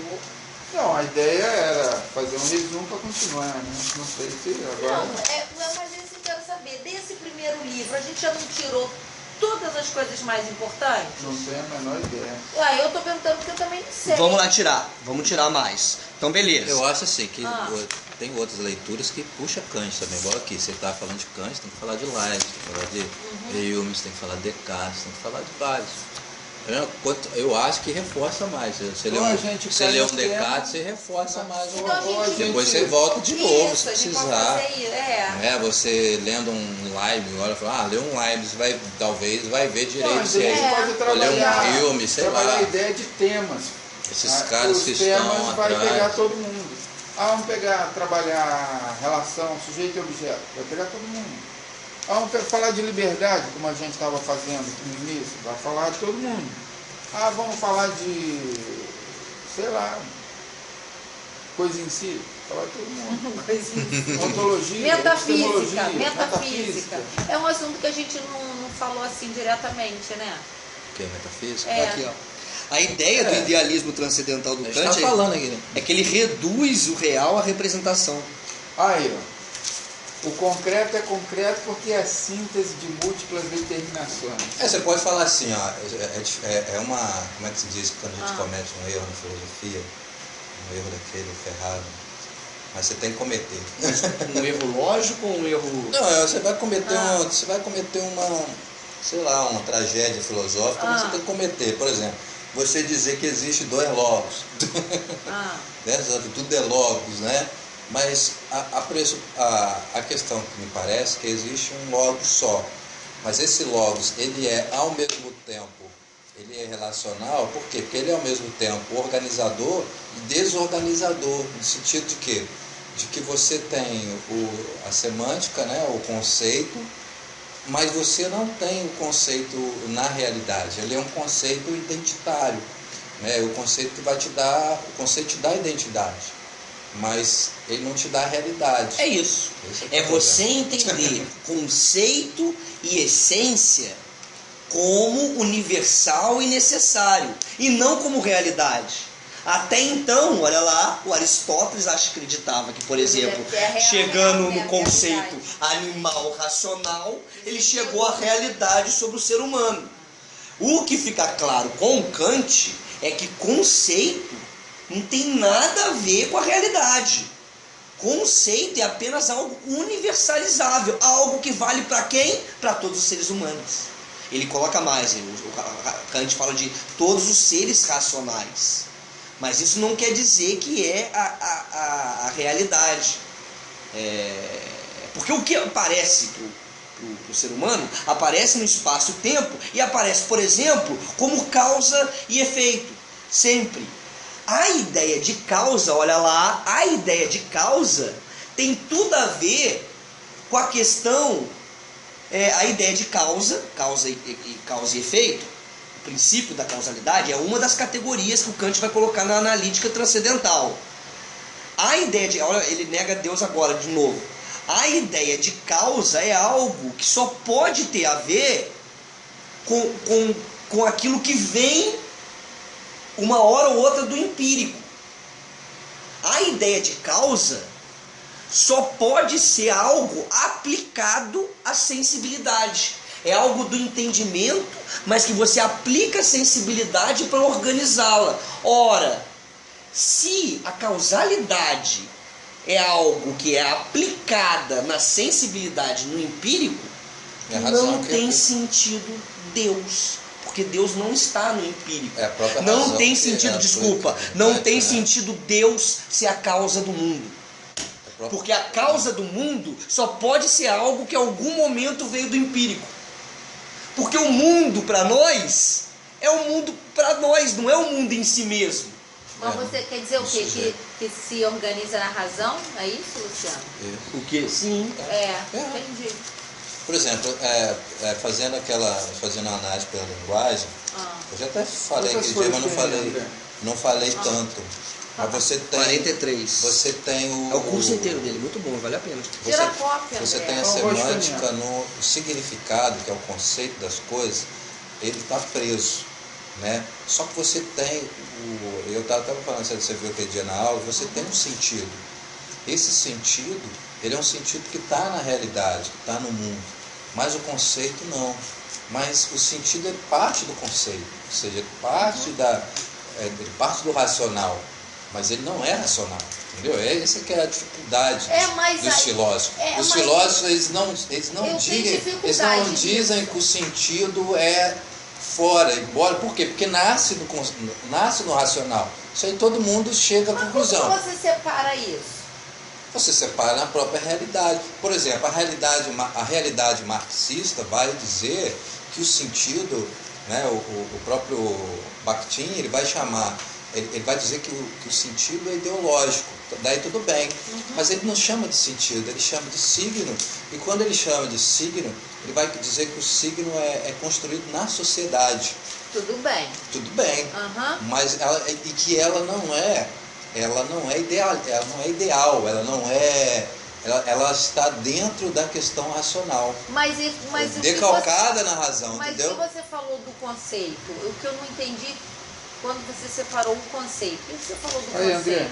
Não, a ideia era fazer um resumo para continuar, né? Não sei se agora... Não, mas isso eu quero saber. Desse primeiro livro, a gente já não tirou todas as coisas mais importantes? Não tenho a menor ideia. Ué, eu tô perguntando porque eu também não sei. Vamos lá tirar, vamos tirar mais. Então, beleza. Eu acho assim que tem outras leituras que puxa Kant também, igual aqui, você está falando de Kant, tem que falar de Leibniz, tem que falar de Hume, tem que falar de Descartes, tem que falar de vários. Eu acho que reforça mais. Você lê um Descartes, você reforça mais. Depois você volta de novo, se precisar. Você lendo um Leibniz, olha e fala, lê um Leibniz, talvez vai ver direito se pode trabalhar, ler um filme, sei lá. a ideia de temas. Esses caras que estão temas vai atrás. pegar todo mundo. Vamos trabalhar relação, sujeito e objeto. Vai pegar todo mundo. Vamos falar de liberdade, como a gente estava fazendo no início. Vai falar de todo mundo. Vamos falar de, sei lá, coisa em si. Falar de todo mundo. Ontologia, metafísica. É um assunto que a gente não falou assim diretamente, né? O que é metafísica? Aqui, ó. A ideia do idealismo transcendental do Kant é que ele reduz o real à representação. Aí, ó. O concreto é concreto porque é a síntese de múltiplas determinações. Você pode falar assim, uma... Como é que se diz quando a gente comete um erro na filosofia? Um erro daquele ferrado. Mas você tem que cometer. Um erro lógico ou um erro... Não, você vai cometer uma, sei lá, uma tragédia filosófica, mas você tem que cometer. Por exemplo, você dizer que existe dois logos. Tudo é logos, né? Mas a questão que me parece é que existe um logos só. Mas esse logos, ele é ao mesmo tempo, ele é relacional, por quê? Porque ele é ao mesmo tempo organizador e desorganizador, no sentido de quê? De que você tem a semântica, né, o conceito, mas você não tem o conceito na realidade. Ele é um conceito identitário, né? O conceito que vai te dar, o conceito te dá identidade, mas ele não te dá a realidade. É isso. É você entender conceito e essência como universal e necessário, e não como realidade. Até então, olha lá, o Aristóteles acreditava que, por exemplo, chegando no conceito animal racional, ele chegou à realidade sobre o ser humano. O que fica claro com Kant é que conceito não tem nada a ver com a realidade. Conceito é apenas algo universalizável, algo que vale para quem? Para todos os seres humanos. Ele coloca mais, Kant fala de todos os seres racionais. Mas isso não quer dizer que é a realidade. Porque o que aparece para o ser humano, aparece no espaço-tempo e aparece, por exemplo, como causa e efeito. Sempre. A ideia de causa, olha lá, a ideia de causa tem tudo a ver com a questão, a ideia de causa e efeito, o princípio da causalidade é uma das categorias que o Kant vai colocar na analítica transcendental. A ideia de, olha, ele nega Deus agora de novo. A ideia de causa é algo que só pode ter a ver com aquilo que vem uma hora ou outra do empírico. A ideia de causa só pode ser algo aplicado à sensibilidade. É algo do entendimento, mas que você aplica a sensibilidade para organizá-la. Ora, se a causalidade é algo que é aplicada na sensibilidade, no empírico, não tem sentido Deus. Porque Deus não está no empírico. Não tem sentido, não tem sentido Deus ser a causa do mundo. Porque a causa do mundo só pode ser algo que em algum momento veio do empírico. Porque o mundo para nós é o mundo para nós, não é o mundo em si mesmo. Mas você quer dizer o quê? Que se organiza na razão? É isso, Luciano? O quê? Sim. Entendi. Por exemplo, fazendo uma análise pela linguagem, eu já até falei aquele dia, mas não falei tanto. Mas você tem... 43. Você tem o... É o curso inteiro dele, muito bom, vale a pena. Tira a cópia. Você tem a semântica no significado, que é o conceito das coisas, ele está preso. né? Só que você tem, eu estava falando, você viu aquele dia na aula, você tem um sentido. Esse sentido, ele é um sentido que está na realidade, que está no mundo, mas o conceito não. Mas o sentido é parte do conceito, ou seja, ele parte do racional, mas ele não é racional, entendeu? Essa que é a dificuldade dos filósofos. Os filósofos, eles não dizem que o sentido é fora, embora, por quê? Porque nasce no racional. Isso aí todo mundo chega à conclusão. Como você separa isso? Você separa na própria realidade. Por exemplo, a realidade marxista vai dizer que o sentido, né, o próprio Bakhtin, ele vai dizer que o sentido é ideológico. Daí tudo bem. Mas ele não chama de sentido, ele chama de signo. E quando ele chama de signo, ele vai dizer que o signo é construído na sociedade. Tudo bem. Tudo bem. Mas ela não é ideal, ela está dentro da questão racional. Decalcada na razão, entendeu? Mas se você falou do conceito, o que eu não entendi quando você separou o conceito. O que você falou do conceito? André.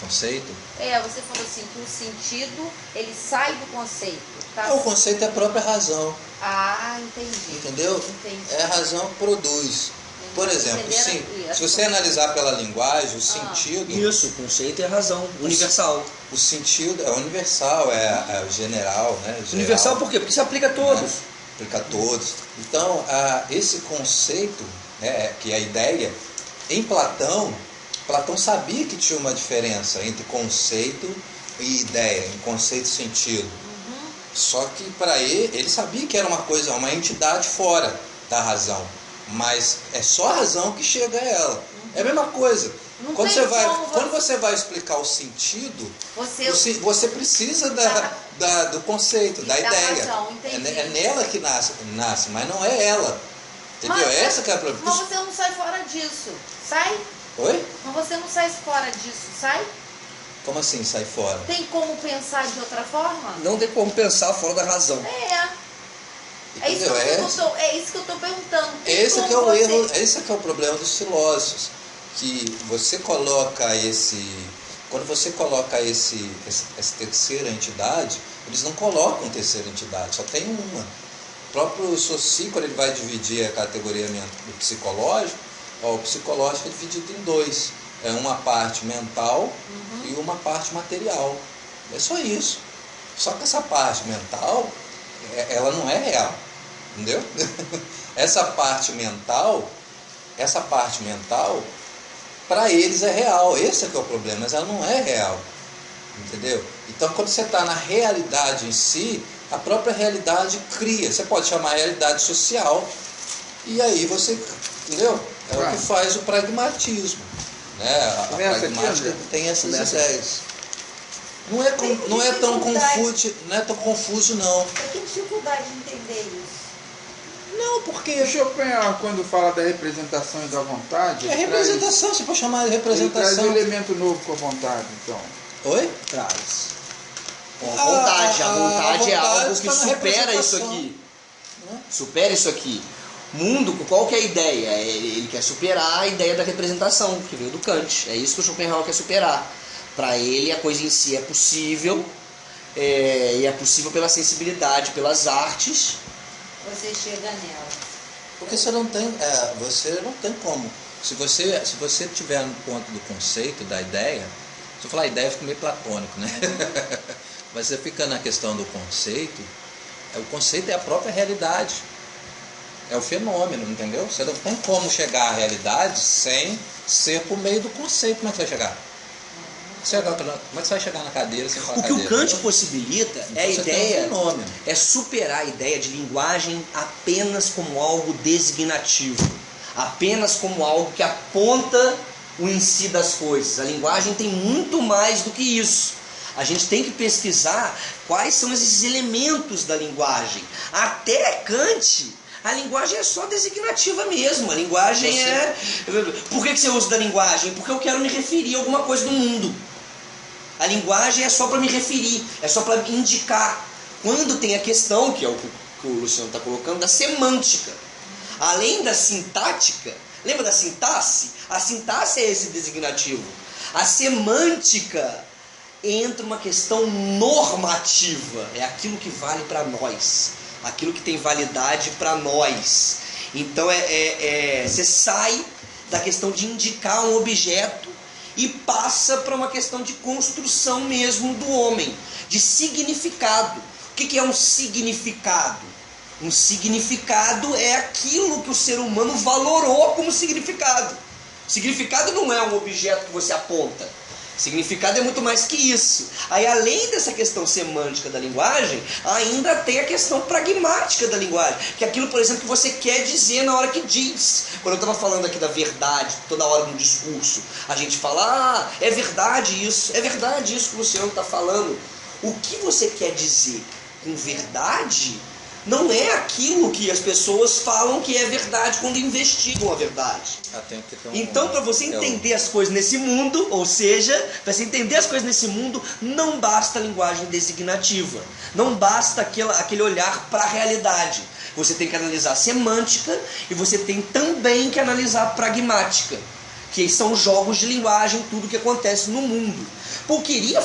Conceito? Você falou assim, que o sentido, ele sai do conceito. Tá? O conceito é a própria razão. Entendi. Entendeu? Entendi. É a razão que produz. Por exemplo, se você analisar pela linguagem, o sentido... Isso, o conceito é a razão, universal. O sentido é universal, é o general, né? Geral, universal por quê? Porque se aplica a todos. Né? Aplica a todos. Então, esse conceito, que é a ideia, em Platão sabia que tinha uma diferença entre conceito e ideia, em conceito e sentido. Só que para ele sabia que era uma entidade fora da razão. Mas é só a razão que chega a ela. É a mesma coisa. Quando você vai explicar o sentido, você precisa do conceito, da ideia. Razão, é nela que nasce, mas não é ela. Entendeu? Essa que é a problema. Mas você não sai fora disso. Sai? Oi? Mas você não sai fora disso, sai? Como assim, sai fora? Tem como pensar de outra forma? Não tem como pensar fora da razão. É isso que eu estou perguntando. Esse que é o erro, esse que é o problema dos filósofos, que você coloca quando você coloca essa terceira entidade, eles não colocam terceira entidade, só tem uma. O próprio Saussure, quando ele vai dividir a categoria do psicológico, o psicológico é dividido em dois. É uma parte mental e uma parte material. É só isso. Só que essa parte mental, ela não é real. Entendeu? Essa parte mental, para eles é real. Esse é que é o problema, mas ela não é real. Entendeu? Então, quando você está na realidade em si, a própria realidade cria. Você pode chamar a realidade social. E aí você, entendeu? É o que faz o pragmatismo. Né? A pragmática tem essas ideias. Não é tão confuso, não. Eu tenho dificuldade de entender isso. Não, porque Schopenhauer, quando fala da representação e da vontade... representação, você pode chamar de representação. Ele traz um elemento novo com a vontade, então. Oi? Traz. A vontade é algo que supera isso aqui. Supera isso aqui. Mundo, qual que é a ideia? Ele quer superar a ideia da representação, que veio do Kant. É isso que o Schopenhauer quer superar. Para ele, a coisa em si é possível, e é possível pela sensibilidade, pelas artes. Você chega nela. Porque você não tem como. Se você tiver no ponto do conceito, da ideia, se eu falar ideia, fica meio platônico, né? Mas você fica na questão do conceito, o conceito é a própria realidade. É o fenômeno, entendeu? Você não tem como chegar à realidade sem ser por meio do conceito. Como é que você vai chegar? Como é que você vai chegar na cadeira sem falar cadeira? O que o Kant possibilita então, é a ideia, é superar a ideia de linguagem apenas como algo designativo, apenas como algo que aponta o em si das coisas. A linguagem tem muito mais do que isso. A gente tem que pesquisar quais são esses elementos da linguagem. Até Kant, a linguagem é só designativa mesmo. A linguagem Por que você usa da linguagem? Porque eu quero me referir a alguma coisa do mundo. A linguagem é só para me referir, é só para indicar. Quando tem a questão, que é o que o Luciano está colocando, da semântica. Além da sintática, Lembra da sintaxe? A sintaxe é esse designativo. A semântica entra uma questão normativa. É aquilo que vale para nós. Aquilo que tem validade para nós. Então você sai da questão de indicar um objeto e passa para uma questão de construção mesmo do homem, de significado. O que é um significado? Um significado é aquilo que o ser humano valorou como significado. Significado não é um objeto que você aponta. Significado é muito mais que isso. Aí, além dessa questão semântica da linguagem, ainda tem a questão pragmática da linguagem, que é aquilo, por exemplo, que você quer dizer na hora que diz. Quando eu estava falando aqui da verdade, toda hora no discurso, a gente fala, é verdade isso que o Luciano está falando. O que você quer dizer com verdade não é aquilo que as pessoas falam que é verdade quando investigam a verdade. Então, para você entender as coisas nesse mundo, ou seja, para você entender as coisas nesse mundo, não basta a linguagem designativa. Não basta aquele olhar para a realidade. Você tem que analisar a semântica e você tem também que analisar a pragmática, que são jogos de linguagem, tudo que acontece no mundo. Pô, queria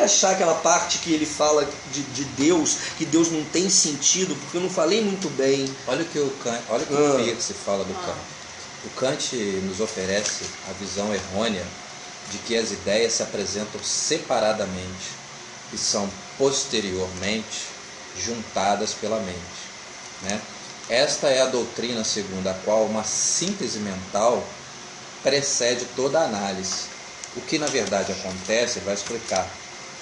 achar aquela parte que ele fala de Deus, que Deus não tem sentido, porque eu não falei muito bem. Olha o que o Pierce fala do Kant. O Kant nos oferece a visão errônea de que as ideias se apresentam separadamente e são posteriormente juntadas pela mente, né? Esta é a doutrina segundo a qual uma síntese mental precede toda a análise. O que na verdade acontece, ele vai explicar,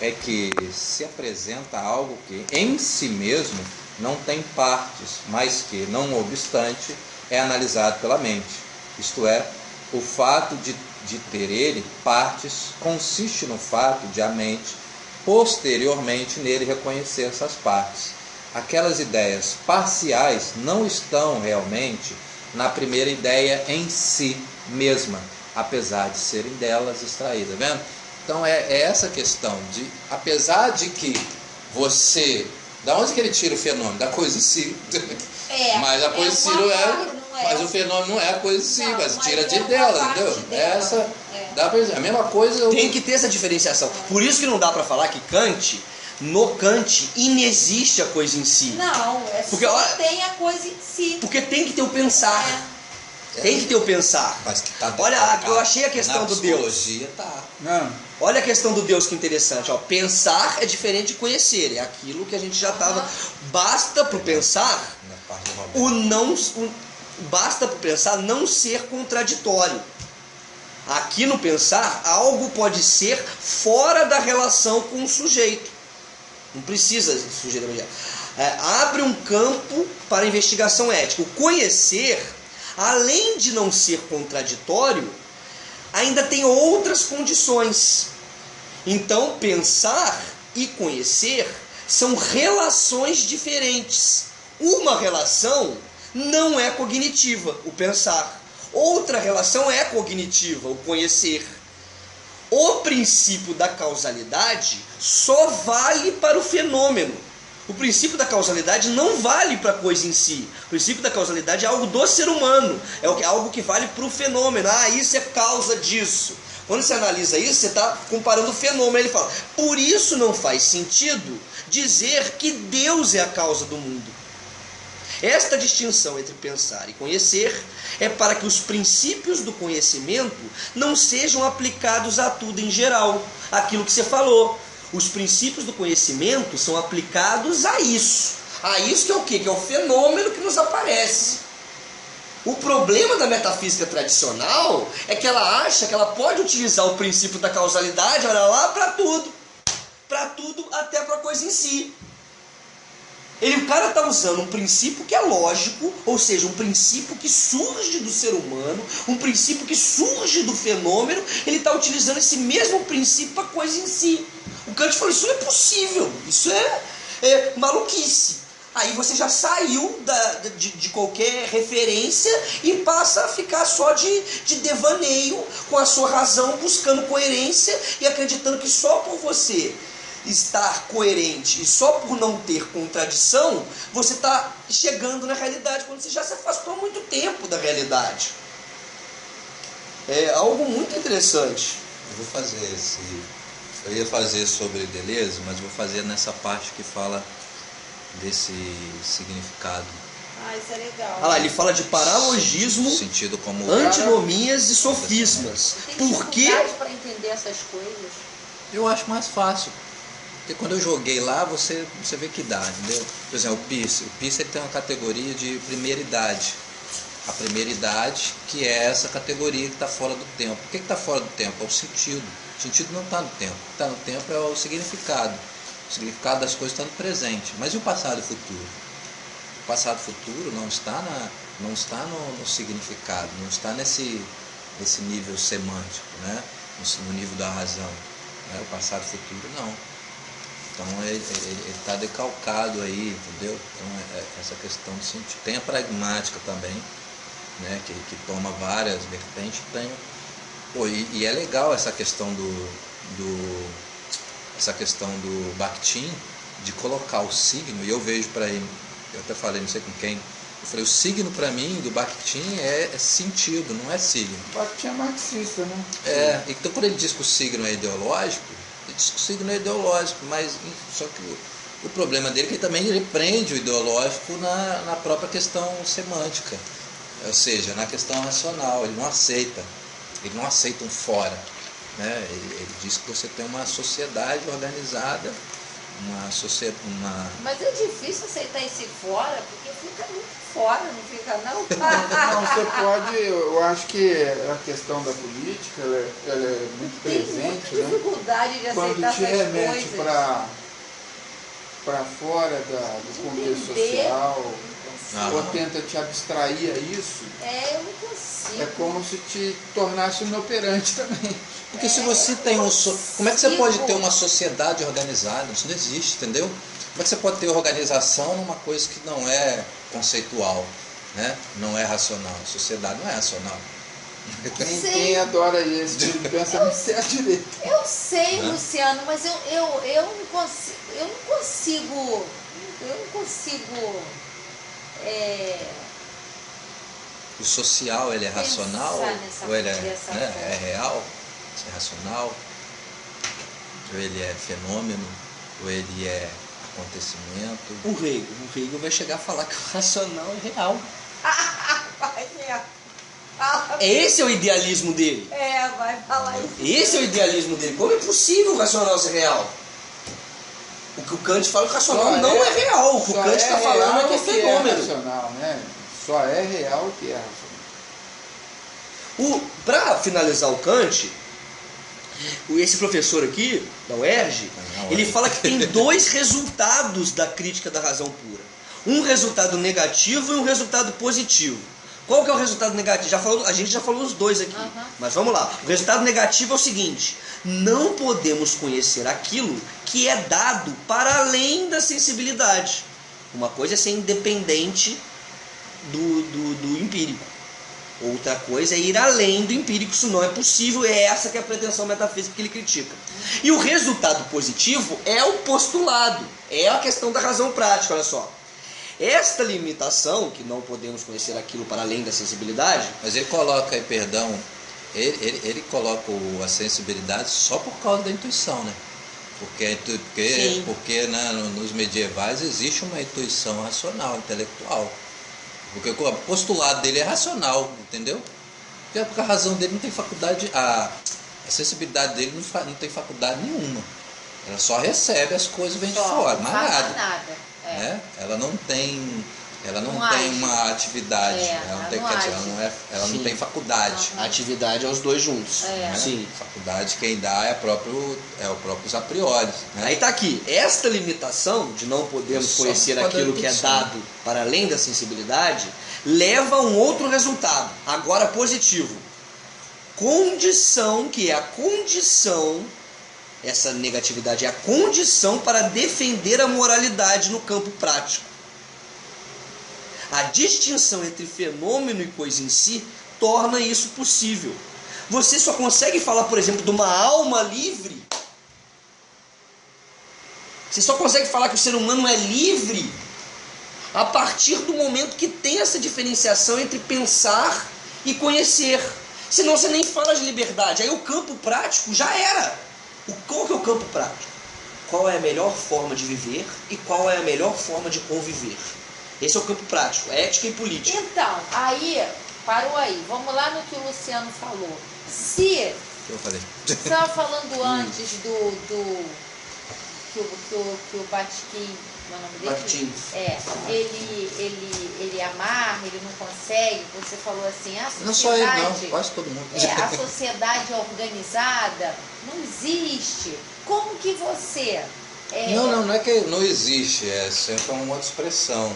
é que se apresenta algo que em si mesmo não tem partes, mas que, não obstante, é analisado pela mente. Isto é, o fato de ter ele partes consiste no fato de a mente, posteriormente nele, reconhecer essas partes. Aquelas ideias parciais não estão realmente na primeira ideia em si mesma, apesar de serem delas extraídas, vendo? Então é essa questão de, apesar de que você, da onde que ele tira o fenômeno? Da coisa em si. Mas a coisa em si não é, mas o fenômeno não é a coisa em si, mas tira dela, entendeu? Dá pra dizer, a mesma coisa. Tem que ter essa diferenciação. Por isso que não dá para falar que no Kant inexiste a coisa em si. Não, porque, só tem a coisa em si. Porque tem que ter o pensar. Tem que ter o pensar. Mas que tá, olha, eu achei a questão do Deus. Olha a questão do Deus, que interessante. Ó, pensar é diferente de conhecer. É aquilo que a gente já estava. Basta para o pensar basta para o pensar não ser contraditório. Aqui no pensar, algo pode ser fora da relação com o sujeito. Não precisa do sujeito. Abre um campo para investigação ética. O conhecer, além de não ser contraditório, ainda tem outras condições. Então, pensar e conhecer são relações diferentes. Uma relação não é cognitiva, o pensar. Outra relação é cognitiva, o conhecer. O princípio da causalidade só vale para o fenômeno. O princípio da causalidade não vale para a coisa em si. O princípio da causalidade é algo do ser humano. É algo que vale para o fenômeno. Isso é causa disso. Quando você analisa isso, você está comparando o fenômeno. Ele fala, por isso não faz sentido dizer que Deus é a causa do mundo. Esta distinção entre pensar e conhecer é para que os princípios do conhecimento não sejam aplicados a tudo em geral. Aquilo que você falou. Os princípios do conhecimento são aplicados a isso. A isso que é o quê? Que é o fenômeno que nos aparece. O problema da metafísica tradicional é que ela acha que ela pode utilizar o princípio da causalidade, olha lá, para tudo. Para tudo, até para a coisa em si. O cara está usando um princípio que é lógico, ou seja, um princípio que surge do ser humano, um princípio que surge do fenômeno, ele está utilizando esse mesmo princípio para a coisa em si. O Kant falou, isso não é possível, isso é maluquice. Aí você já saiu de qualquer referência e passa a ficar só de devaneio, com a sua razão, buscando coerência e acreditando que só por você estar coerente e só por não ter contradição, você está chegando na realidade quando você já se afastou há muito tempo da realidade. É algo muito interessante. Eu vou fazer eu ia fazer sobre Deleuze, mas vou fazer nessa parte que fala desse significado. Ah, isso é legal. Ah lá, ele fala de paralogismo, Sentido como antinomias e sofismas. Tem Por quê? dificuldade para entender essas coisas. Eu acho mais fácil. Porque quando eu joguei lá, você vê que dá, entendeu? Por exemplo, o Peace. O Peace ele tem uma categoria de primeira idade. A primeira idade, que é essa categoria que está fora do tempo. O que está fora do tempo? É o sentido. O sentido não está no tempo. O que está no tempo é o significado. O significado das coisas está no presente. Mas e o passado e o futuro? O passado e o futuro não está no significado, não está nesse nível semântico, né? No nível da razão. Né? O passado e o futuro não. Então ele está decalcado aí, entendeu? Então essa questão do sentido. Tem a pragmática também, né? que toma várias vertentes. E é legal essa questão essa questão do Bakhtin, de colocar o signo, e eu vejo para ele, eu até falei, não sei com quem, eu falei, o signo para mim do Bakhtin é sentido, não é signo. Bakhtin é marxista, né? Então quando ele diz que o signo é ideológico, ele diz que o signo é ideológico, mas só que o problema dele é que ele prende o ideológico na própria questão semântica, ou seja, na questão racional, ele não aceita um fora, né? Ele diz que você tem uma sociedade organizada, Mas é difícil aceitar esse fora, porque fica muito fora, não fica não? Não, você pode, eu acho que a questão da política, ela é muito Tem presente, muita né? dificuldade de Quando aceitar te essas remete coisas. para fora do contexto Entender. social, Aham. ou tenta te abstrair a isso, Eu não consigo. é como se te tornasse inoperante também. Porque se você tem como é que você pode ter uma sociedade organizada? Isso não existe, entendeu? Como é que você pode ter organização numa coisa que não é conceitual, né? Não é racional? A sociedade não é racional. Quem adora esse tipo de pensamento é a direita. Eu sei, Né? Luciano, mas eu não consigo. O social, ele é racional? Nessa Ou ele é forma. real? É racional? Ou ele é fenômeno? Ou ele é acontecimento? O Hegel vai chegar a falar que o racional é real. Vai, fala. Esse é o idealismo dele. Vai falar isso. Esse é o idealismo dele. Como é possível o racional ser real? O que o Kant fala, que o racional não é real. O que o Kant está falando é que é fenômeno. Racional, né? Só é real o que é racional. Para finalizar o Kant, esse professor aqui, da UERJ, ele fala que tem dois resultados da crítica da razão pura. Um resultado negativo e um resultado positivo. Qual que é o resultado negativo? A gente já falou os dois aqui, mas vamos lá. O resultado negativo é o seguinte: não podemos conhecer aquilo que é dado para além da sensibilidade. Uma coisa é ser independente do empírico. Outra coisa é ir além do empírico. Isso não é possível. É essa que é a pretensão metafísica que ele critica. E o resultado positivo é o postulado. É a questão da razão prática, olha só. Esta limitação, que não podemos conhecer aquilo para além da sensibilidade... Mas ele coloca aí, perdão, ele coloca a sensibilidade só por causa da intuição, né? Porque nos medievais existe uma intuição racional, intelectual. Porque o postulado dele é racional, entendeu? Porque a razão dele não tem faculdade, a sensibilidade dele não tem faculdade nenhuma. Ela só recebe as coisas e vem de fora, mais nada. Né? Ela não tem uma atividade, ela não tem faculdade. A atividade é os dois juntos. Né? Sim. Faculdade quem dá é o próprio a priori. Né? Aí está aqui, esta limitação de não podermos conhecer aquilo que é dado para além da sensibilidade, leva a um outro resultado, agora positivo. Condição, que é a condição, essa negatividade é a condição para defender a moralidade no campo prático. A distinção entre fenômeno e coisa em si torna isso possível. Você só consegue falar, por exemplo, de uma alma livre Você só consegue falar que o ser humano é livre a partir do momento que tem essa diferenciação entre pensar e conhecer. Senão você nem fala de liberdade. Aí o campo prático já era. Qual que é o campo prático? Qual é a melhor forma de viver e qual é a melhor forma de conviver? Esse é o campo prático, ética e política. Então, aí, parou aí. Vamos lá no que o Luciano falou. Se Eu falei. você estava falando antes que o Batkin, meu nome dele? Batkin. Ele amarra, ele não consegue. Você falou assim, a sociedade... Não só ele, não. Quase todo mundo. A sociedade organizada não existe. Como que você... Não é que não existe, é sempre uma outra expressão.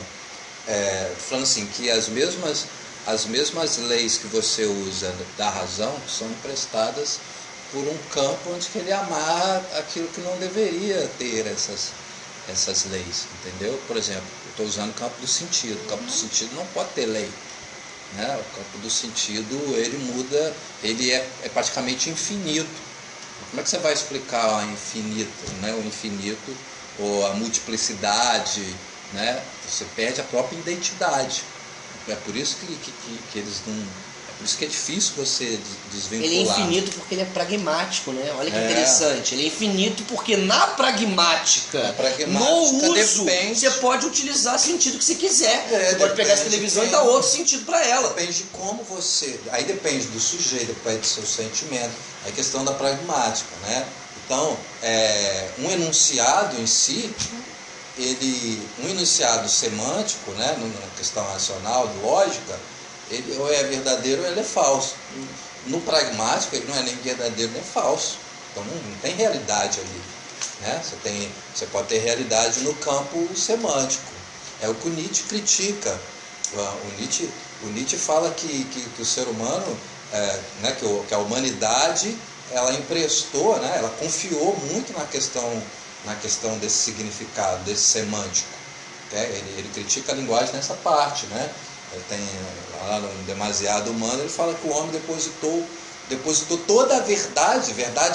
Falando assim, que as mesmas leis que você usa da razão são emprestadas por um campo onde que ele amarra aquilo que não deveria ter essas leis, entendeu? Por exemplo, eu estou usando o campo do sentido. O campo do sentido não pode ter lei, né? O campo do sentido, ele muda, ele é praticamente infinito. Como é que você vai explicar o infinito, né? O infinito ou a multiplicidade, né? Você perde a própria identidade. É por isso que eles não... É por isso que é difícil você desvincular. Ele é infinito porque ele é pragmático, né? Olha que interessante. Ele é infinito porque na pragmática, no uso, você pode utilizar o sentido que você quiser. Você pode pegar essa televisão e dar outro sentido para ela. Depende de como você... Aí depende do sujeito, depende do seu sentimento. É questão da pragmática, né? Então, um enunciado em si... um enunciado semântico, né, na questão racional, lógica, ele ou é verdadeiro ou ele é falso. No pragmático, ele não é nem verdadeiro nem falso. Então não tem realidade ali, né? Você pode ter realidade no campo semântico. É o que o Nietzsche critica. O Nietzsche fala que o ser humano, né, que a humanidade, ela emprestou, né, ela confiou muito na questão desse significado, desse semântico. Ele critica a linguagem nessa parte, né? Tem lá no Demasiado Humano, ele fala que o homem depositou toda a verdade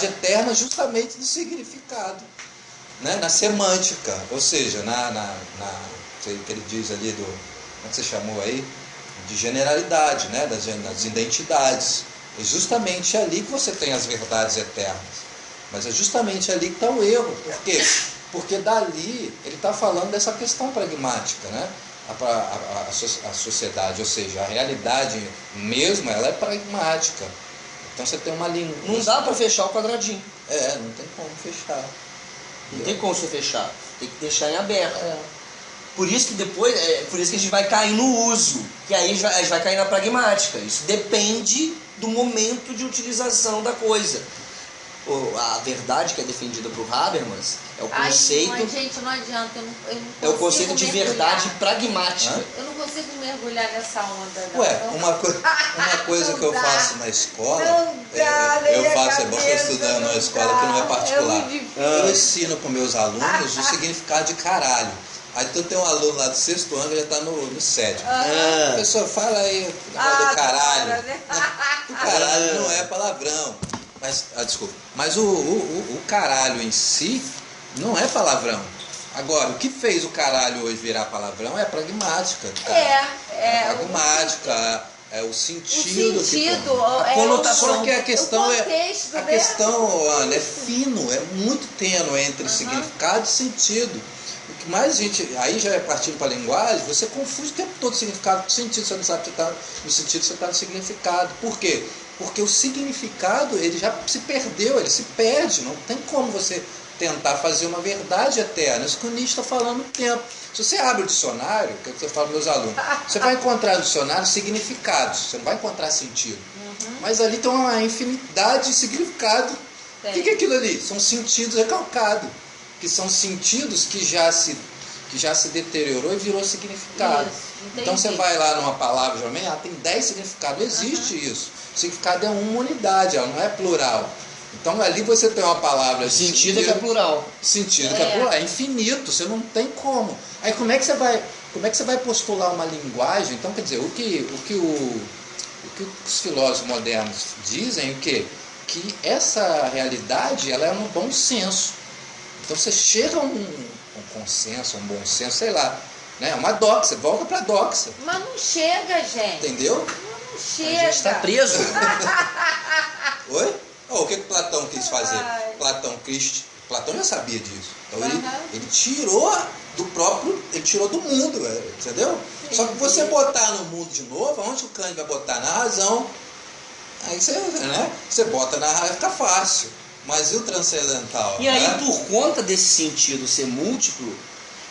eterna, justamente no significado, né? Na semântica, ou seja, que ele diz ali como é que você chamou aí? De generalidade, né? das identidades. É justamente ali que você tem as verdades eternas. Mas é justamente ali que está o erro. Por quê? Porque dali ele está falando dessa questão pragmática, né? A sociedade, ou seja, a realidade mesmo, ela é pragmática. Então você tem uma língua. Não dá para fechar o quadradinho. Não tem como fechar. Não tem como você fechar. Tem que deixar em aberto. Por isso que depois, por isso que a gente vai cair no uso. Que aí a gente vai cair na pragmática. Isso depende do momento de utilização da coisa. A verdade que é defendida por Habermas é o conceito. Gente, não adianta, eu não é o conceito de verdade pragmática. Eu não consigo mergulhar nessa onda. Uma coisa que eu faço na escola, eu faço, é bom que eu estou numa escola que não é particular. Eu ensino para meus alunos o significado de caralho. Aí tu tem um aluno lá do 6º ano que já está no 7º. A pessoa fala aí do caralho. O caralho não é palavrão. Desculpa. Mas o caralho em si não é palavrão. Agora, o que fez o caralho hoje virar palavrão é a pragmática. A pragmática, o sentido. A conotação. Porque a questão Ana, é fino, é muito tênue entre significado e sentido. O que mais aí já é partindo para a linguagem, você confunde o tempo todo significado com sentido, você não sabe se está no sentido, você está no significado. Por quê? Porque o significado, ele já se perdeu, ele se perde, não tem como você tentar fazer uma verdade eterna. Isso que o Nietzsche está falando no tempo. Se você abre o dicionário, que é o que eu falo para meus alunos, você vai encontrar no dicionário significados, você não vai encontrar sentido. Mas ali tem uma infinidade de significado. O que é aquilo ali? São sentidos recalcados, que são sentidos que já se deteriorou e virou significado. Então você vai lá numa palavra, geralmente, tem 10 significados, existe isso. O significado é uma unidade, ela não é plural. Então ali você tem uma palavra... Sentido que é plural. Sentido que é plural, é infinito, você não tem como. Aí como é que você vai postular uma linguagem? Então, quer dizer, o que os filósofos modernos dizem, o quê? Que essa realidade, ela é no bom senso. Então você chega a um consenso, um bom senso, sei lá, né? Uma doxa, volta para doxa. Mas não chega, gente. Entendeu? Não A chega. gente está preso. Oi? O que Platão quis fazer? Ai. Platão já sabia disso. Então Aham. ele tirou ele tirou do mundo, entendeu? Só que você botar no mundo de novo, onde o Kant vai botar? Na razão. Aí você bota na razão, fica fácil. Mas e o transcendental? E aí, né? por conta desse sentido ser múltiplo,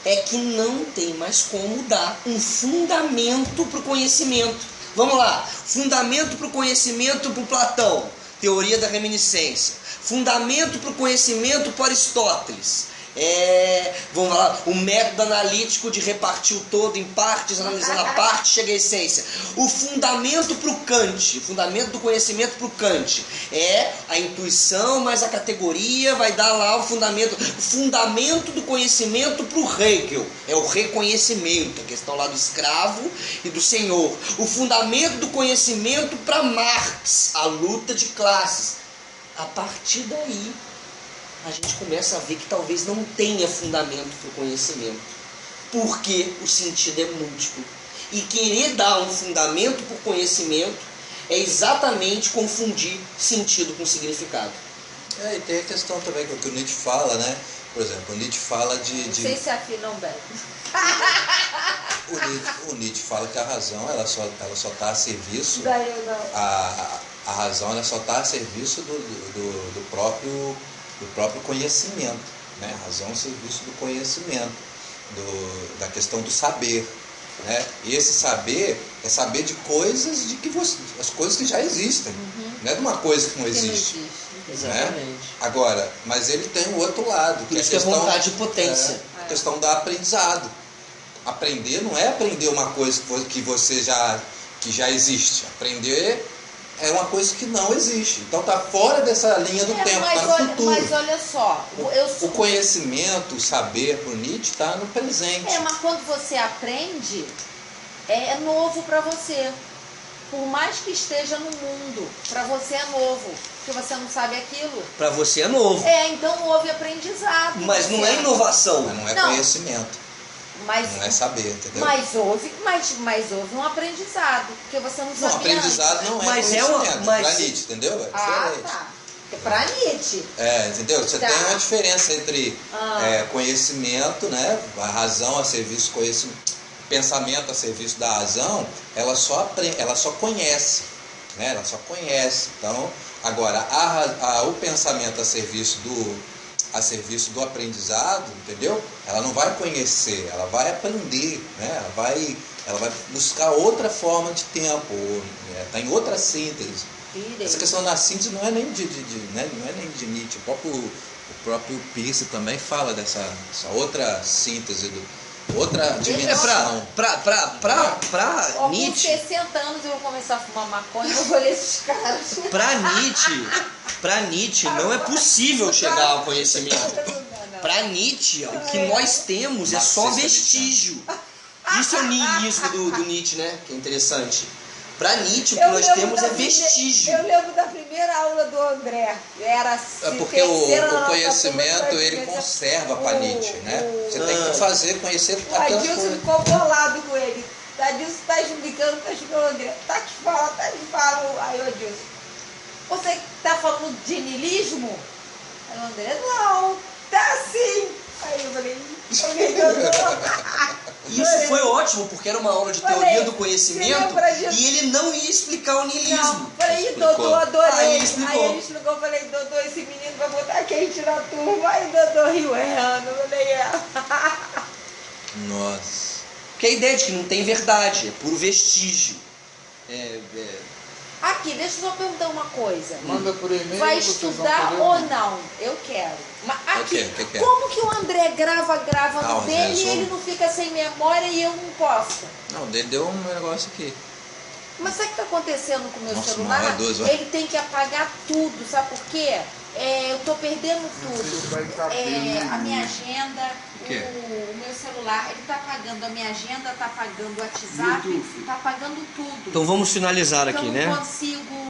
é que não tem mais como dar um fundamento para o conhecimento. Vamos lá, fundamento para o conhecimento para Platão, teoria da reminiscência. Fundamento para o conhecimento para Aristóteles. Vamos lá, o método analítico de repartir o todo em partes, analisando a parte, chega à essência. O fundamento para o Kant, o fundamento do conhecimento para o Kant é a intuição, mas a categoria vai dar lá o fundamento do conhecimento para o Hegel, é o reconhecimento, a questão lá do escravo e do senhor. O fundamento do conhecimento para Marx, a luta de classes. A partir daí a gente começa a ver que talvez não tenha fundamento para o conhecimento, porque o sentido é múltiplo. E querer dar um fundamento para o conhecimento é exatamente confundir sentido com significado. E tem a questão também que o Nietzsche fala, né? Por exemplo, o Nietzsche fala Não sei se afinam bem. O Nietzsche fala que a razão ela só está a serviço. Daí eu não. A razão ela só está a serviço do próprio conhecimento, né? A razão é o serviço do conhecimento, da questão do saber, né? E esse saber é saber de coisas as coisas que já existem, não é de uma coisa que não existe. Exatamente. Agora, mas ele tem o outro lado, Por isso que é vontade e potência. A questão do aprendizado. Aprender não é aprender uma coisa que já existe. Aprender é uma coisa que não existe. Então está fora dessa linha do tempo, está no futuro. Mas olha só, O conhecimento, o saber para o Nietzsche está no presente. Mas quando você aprende, é novo para você. Por mais que esteja no mundo, para você é novo, porque você não sabe aquilo. Para você é novo. Então houve aprendizado. Mas não é inovação. Mas não é Não. conhecimento. Não é saber, entendeu? Mas houve um aprendizado, porque você não Não, sabia. aprendizado não é Mas é conhecimento. uma- mas- Para Nietzsche, entendeu? É diferente. Tá. É para Nietzsche. Entendeu? Você Tá. tem uma diferença entre conhecimento, né? A razão a serviço do conhecimento, pensamento a serviço da razão, ela só conhece, né? Ela só conhece. Então, agora, o pensamento a serviço do aprendizado, entendeu? Ela não vai conhecer, ela vai aprender, né? Ela vai buscar outra forma de tempo, está em outra síntese. Essa questão da síntese não é nem de Nietzsche, o próprio Peirce também fala dessa outra síntese, outra dimensão. Pra Com Nietzsche, 60 anos eu vou começar a fumar maconha, eu vou ler esses caras. pra Nietzsche não é possível chegar ao conhecimento. Para Nietzsche, o que nós temos é só vestígio. Isso é o niilismo do Nietzsche, né? Que é interessante. Para Nietzsche, o que nós temos é vestígio. Eu lembro da primeira aula do André. Era Porque o conhecimento ele conserva para Nietzsche, né? Você tem que conhecer O aquelas Adilson coisas. ficou bolado com ele. O Adilson tá explicando, o André. Tá que fala. Aí o Adilson, você tá falando de niilismo? Aí o André, não, tá sim. Aí eu falei, Isso foi ótimo, porque era uma aula de teoria do conhecimento e ele não ia explicar o niilismo. Não, falei, Explicou. Dodô, adorei. Aí ele explicou. Aí ele explicou, falei, Dodô, esse menino vai botar quente na turma. Aí Dodô riu errando. Falei, Nossa. Que é a ideia de que não tem verdade, é puro vestígio. Aqui, deixa eu só perguntar uma coisa. Manda por e-mail. Vai vocês vão estudar poder- ou não? Eu quero. Mas aqui, O que é? como que o André grava no o dele André e ele não fica sem memória e eu não posso? Não, dele deu um negócio aqui. Mas sabe o que está acontecendo com o meu Nossa, celular? uma hora, 2 horas. Ele tem que apagar tudo, sabe por quê? Eu tô perdendo Não sei se vai tudo. caber A no- minha agenda, O quê? o meu celular, ele tá apagando a minha agenda, tá apagando o WhatsApp, YouTube. tá apagando tudo. Então vamos finalizar aqui, eu né? não consigo